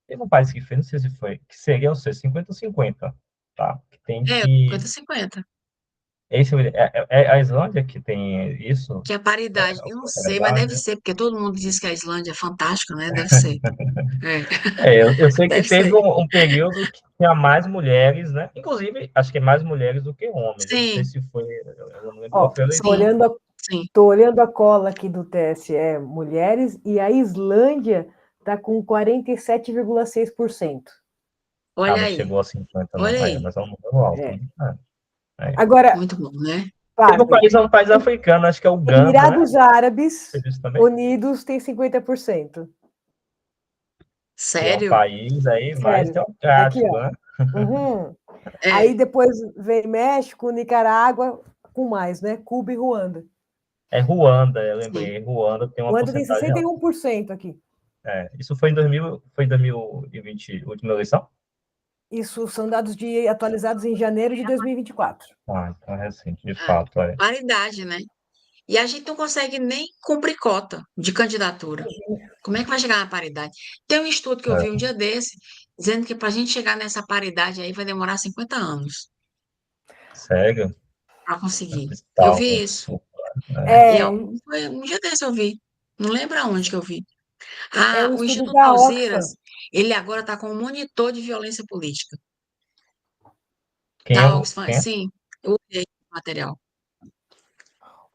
Teve um país que fez, não sei se foi, que seria, ou seja, 50-50, tá? Que tem É, que... 50-50. É a Islândia que tem isso? Que é paridade. Eu não sei, mas deve Islândia. ser, porque todo mundo diz que a Islândia é fantástica, né? Deve ser. É, Eu sei que deve teve ser. um período que tinha mais mulheres, né? Inclusive, acho que mais mulheres do que homens. Eu não sei Sim, se foi, eu não lembro qual Ó, foi a tô eleição. sim, olhando a, sim. tô olhando a cola aqui do TSE Mulheres e a Islândia está com 47,6%. Ah, Olha não aí, chegou a 50, não. olha aí. Mas é um número alto, É. né? É. Agora, Muito bom, né? Teve um pasmem, país, um país africano, acho que é Uganda, né? Emirados Árabes Você disse também? Unidos tem 50%. Que é um Sério? país aí mais Sério. Aqui, democrático, ó. né? Uhum. Aí É, depois vem México, Nicarágua, com mais, né? Cuba e Ruanda. É Ruanda, eu sim. lembrei. Ruanda tem uma Ruanda tem porcentagem alta. 61% aqui. Isso foi em 2000, foi em 2020, última eleição? Isso são dados atualizados em janeiro de 2024. Ah, então é recente, de É, fato, é. paridade, né? E a gente não consegue nem cumprir cota de candidatura. Como é que vai chegar na paridade? Tem um estudo que eu vi um É. dia desse, dizendo que para a gente chegar nessa paridade aí vai demorar 50 anos Sério? para conseguir. Eu Tal, vi isso. absurdo. E, É, ó, foi um dia desse eu vi. Não lembro aonde que eu vi. é Ah, um o estudo Instituto da Oxfam. Alziras, ele agora está com um monitor de violência política. Quem é Da o. Oxfam, Quem é? sim, eu olhei o material.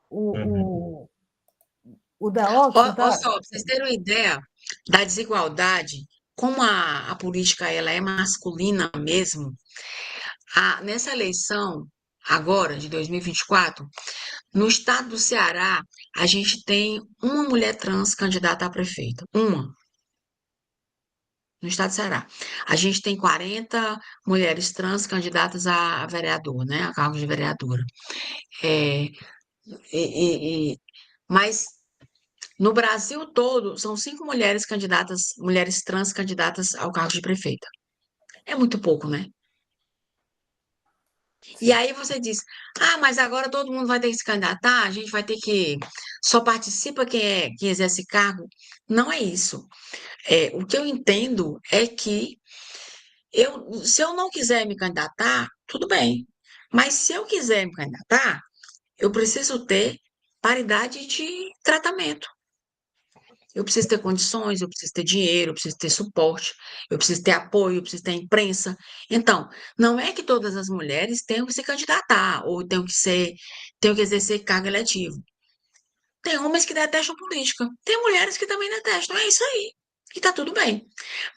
Uhum. O da Oxfam, Ó tá? só, para vocês terem uma ideia da desigualdade, como a política ela é masculina mesmo, nessa eleição agora de 2024, no estado do Ceará, a gente tem uma mulher trans candidata a prefeita. Uma, no estado do Ceará. A gente tem 40 mulheres trans candidatas a vereador, né? A cargo de vereadora. É, mas no Brasil todo, são 5 mulheres candidatas, mulheres trans candidatas ao cargo de prefeita. É muito pouco, né? E aí você diz, ah, mas agora todo mundo vai ter que se candidatar, a gente vai ter que só participa quem exerce cargo. Não é isso. O que eu entendo é que se eu não quiser me candidatar, tudo bem. Mas se eu quiser me candidatar, eu preciso ter paridade de tratamento. Eu preciso ter condições, eu preciso ter dinheiro, eu preciso ter suporte, eu preciso ter apoio, eu preciso ter imprensa. Então, não é que todas as mulheres tenham que se candidatar ou tenham que exercer cargo eletivo. Tem homens que detestam política, tem mulheres que também detestam. É isso aí. E tá tudo bem.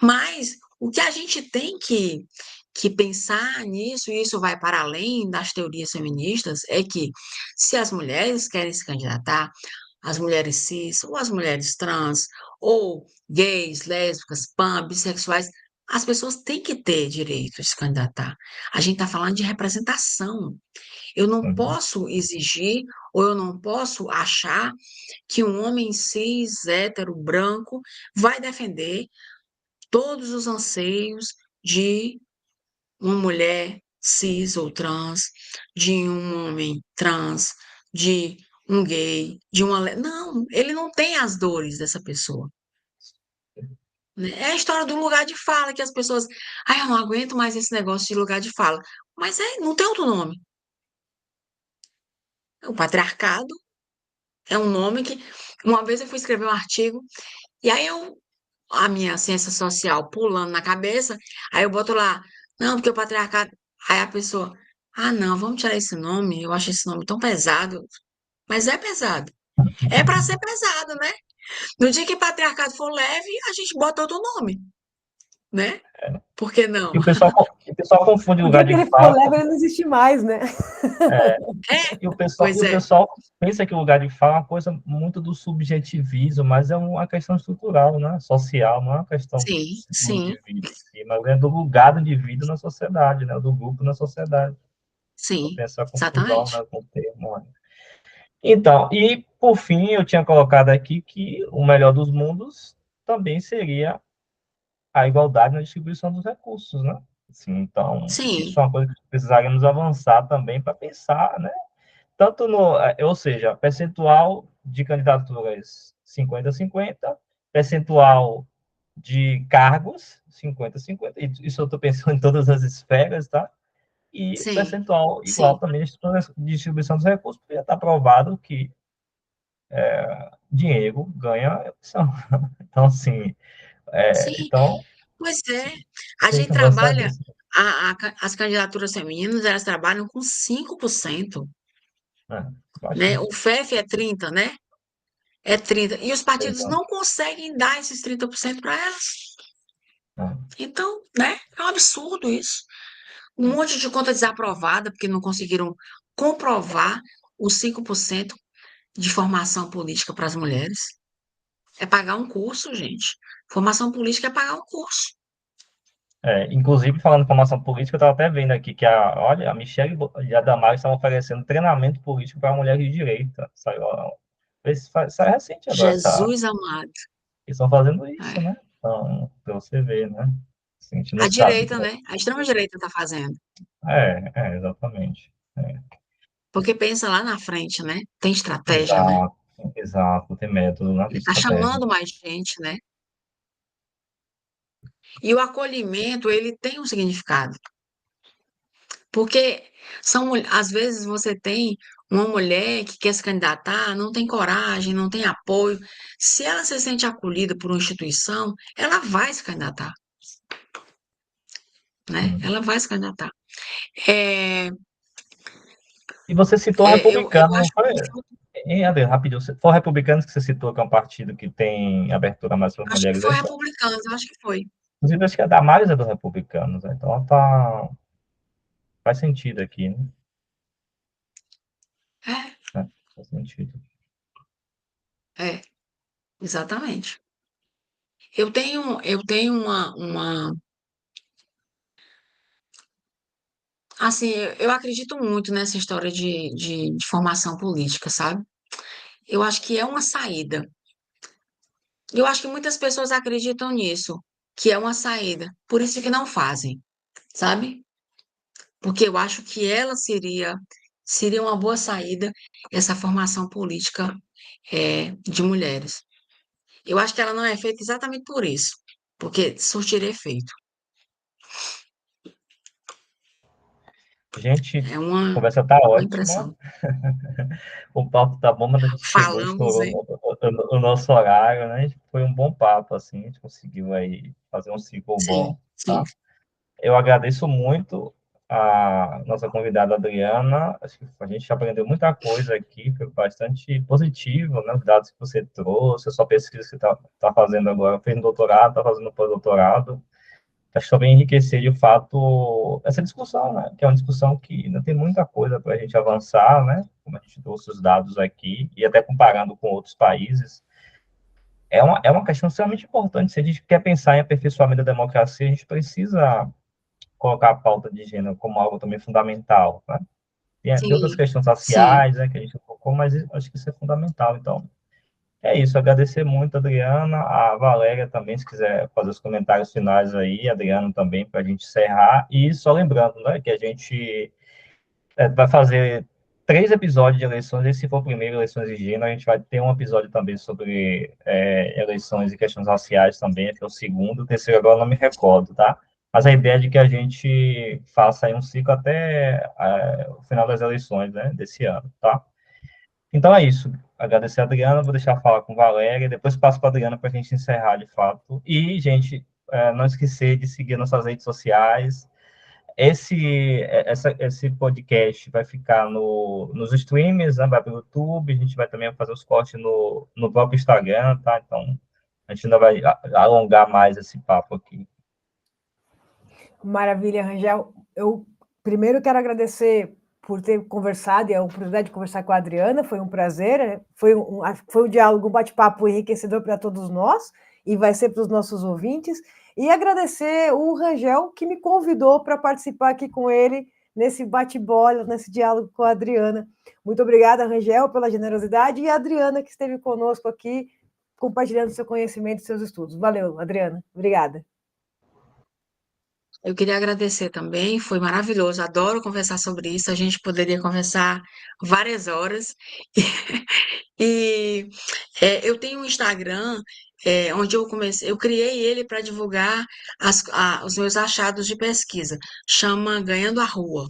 Mas o que a gente tem que pensar nisso, e isso vai para além das teorias feministas, é que se as mulheres querem se candidatar, as mulheres cis, ou as mulheres trans, ou gays, lésbicas, pan, bissexuais, as pessoas têm que ter direito de se candidatar. A gente está falando de representação. Eu não Uhum. posso exigir ou eu não posso achar que um homem cis, hétero, branco, vai defender todos os anseios de uma mulher cis ou trans, de um homem trans, de um gay, de uma. Não, ele não tem as dores dessa pessoa. Né? É a história do lugar de fala, que as pessoas. Ai, eu não aguento mais esse negócio de lugar de fala. Mas não tem outro nome. O patriarcado é um nome que. Uma vez eu fui escrever um artigo, e aí eu a minha ciência social pulando na cabeça, aí eu boto lá, não, porque o patriarcado. Aí a pessoa, ah, não, vamos tirar esse nome, eu acho esse nome tão pesado. Mas é pesado. É para ser pesado, né? No dia que patriarcado for leve, a gente bota outro nome, né? Por que não? O pessoal confunde O lugar dia que de ele for fala. leve, ele não existe mais, né? É, E o pessoal, e pois o é. pessoal pensa que o lugar de fala é uma coisa muito do subjetivismo, mas é uma questão estrutural, né? Social, não é uma questão Sim, do sim, indivíduo em si, mas é do lugar do indivíduo na sociedade, né? Do grupo na sociedade. Eu sim, tenho essa confusão, exatamente. né, com o termo. Né? Então, e por fim, eu tinha colocado aqui que o melhor dos mundos também seria a igualdade na distribuição dos recursos, né? Assim, então, Sim, isso é uma coisa que precisaríamos avançar também para pensar, né? Tanto no, ou seja, percentual de candidaturas 50-50, percentual de cargos 50-50, isso eu estou pensando em todas as esferas, tá? E sim, percentual igual sim, também de distribuição dos recursos, porque já está provado que dinheiro ganha eleição. Então, assim, sim. então, Pois é. A tem gente que avançar trabalha, nisso. as candidaturas femininas, elas trabalham com 5%, Né? né? Baixíssimo. O FEF é 30, né? É 30. E os partidos Exato. não conseguem dar esses 30% para elas. Né? Então, né? É um absurdo isso. Um monte de conta desaprovada, porque não conseguiram comprovar os 5% de formação política para as mulheres. É pagar um curso, gente. Formação política é pagar um curso. Inclusive, falando de formação política, eu estava até vendo aqui que olha, a Michelle e a Damares estavam oferecendo treinamento político para mulheres de direita. Saiu recente agora, Jesus amado. eles estão fazendo isso, É. né? Então, para você ver, né? Assim, a gente não A sabe. direita, né? A extrema-direita está fazendo. Exatamente. Porque pensa lá na frente, né? Tem estratégia, né? Exato, exato, tem método, né? Tem Está estratégia. chamando mais gente, né? E o acolhimento, ele tem um significado. Porque às vezes você tem uma mulher que quer se candidatar, não tem coragem, não tem apoio. Se ela se sente acolhida por uma instituição, ela vai se candidatar, né? Sim. Ela vai se candidatar. É, E você citou eu republicano, não acho foi? muito, Adriano, rapidinho. Foi o republicano que você citou, que é um partido que tem abertura mais para acho que mulheres foi aí? republicano, eu acho que foi. Inclusive, acho que a Damares é do republicanos, né? Então faz sentido aqui, né? É, Faz sentido. exatamente. Eu tenho assim, eu acredito muito nessa história de formação política, sabe? Eu acho que é uma saída. Eu acho que muitas pessoas acreditam nisso, que é uma saída. Por isso que não fazem, sabe? Porque eu acho que ela seria uma boa saída, essa formação política de mulheres. Eu acho que ela não é feita exatamente por isso, porque surtiria efeito. Gente, É a uma, conversa tá uma ótima, impressão. o papo tá bom, mas a gente chegou, Falamos, estourou hein? o nosso horário, né? Foi um bom papo, assim, a gente conseguiu aí fazer um ciclo Sim, bom, sim, tá? Eu agradeço muito a nossa convidada Adriana. Acho que a gente aprendeu muita coisa aqui, foi bastante positivo, né? Os dados que você trouxe, a sua pesquisa que você está fazendo agora, fez no doutorado, está fazendo pós-doutorado. Acho que só vem enriquecer de fato essa discussão, né? Que é uma discussão que ainda tem muita coisa para a gente avançar, né? Como a gente trouxe os dados aqui, e até comparando com outros países. É uma questão extremamente importante. Se a gente quer pensar em aperfeiçoamento da democracia, a gente precisa colocar a pauta de gênero como algo também fundamental, né? Tem outras sim, questões sim. raciais, né, que a gente colocou, mas acho que isso é fundamental. Então, é isso. Agradecer muito a Adriana, a Valéria também, se quiser fazer os comentários finais aí, a Adriana também, para a gente encerrar. E só lembrando, né, que a gente vai fazer 3 episódios de eleições, e se for o primeiro, eleições de gênero, a gente vai ter um episódio também sobre eleições e questões raciais também, que é o segundo, o terceiro agora eu não me recordo, tá? Mas a ideia é de que a gente faça aí um ciclo até o final das eleições, né, desse ano, tá? Então é isso. agradecer a Adriana, vou deixar falar com Valéria, depois passo para a Adriana para a gente encerrar de fato. E, gente, não esquecer de seguir nossas redes sociais. Esse podcast vai ficar nos streams, né, vai para o YouTube, a gente vai também fazer os cortes no próprio Instagram, tá? Então, a gente ainda vai alongar mais esse papo aqui. Maravilha, Rangel. Eu primeiro quero agradecer por ter conversado e a oportunidade de conversar com a Adriana, foi um prazer, foi um diálogo, um bate-papo enriquecedor para todos nós e vai ser para os nossos ouvintes. E agradecer o Rangel, que me convidou para participar aqui com ele nesse bate-bola, nesse diálogo com a Adriana. Muito obrigada, Rangel, pela generosidade, e a Adriana, que esteve conosco aqui, compartilhando seu conhecimento e seus estudos. Valeu, Adriana. Obrigada. Eu queria agradecer também, foi maravilhoso, adoro conversar sobre isso, a gente poderia conversar várias horas. E eu tenho um Instagram, onde eu criei ele para divulgar os meus achados de pesquisa, chama Ganhando a Rua.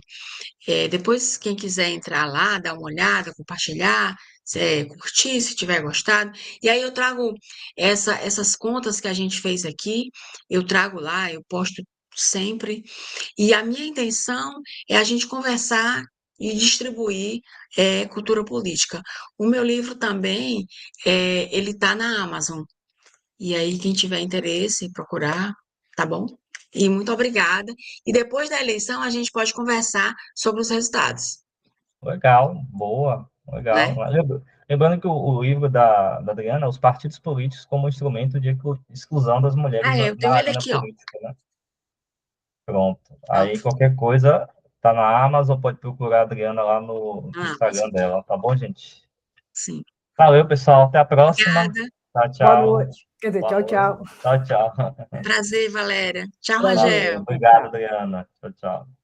Depois, quem quiser entrar lá, dar uma olhada, compartilhar, curtir se tiver gostado. E aí eu trago essas contas que a gente fez aqui, eu trago lá, eu posto sempre. E a minha intenção é a gente conversar e distribuir cultura política. O meu livro também, ele está na Amazon. E aí, quem tiver interesse, procurar, tá bom? E muito obrigada. E depois da eleição, a gente pode conversar sobre os resultados, Legal, boa, legal. né? Lembrando que o livro da Adriana, Os Partidos Políticos como Instrumento de Exclusão das Mulheres Eu tenho na ele Arena aqui, ó. Política, né? Pronto. Aí Pronto. qualquer coisa tá na Amazon, pode procurar a Adriana lá no Na Instagram Amazon. dela, tá bom, gente? Sim. Valeu, pessoal. Até a próxima. Obrigada. Tchau, Boa tchau. noite. Quer dizer, Boa tchau, noite. tchau. Tchau, tchau. Prazer, Valéria. Tchau, Prazer. Valeu. Rangel. Obrigado, Adriana. Tchau, tchau.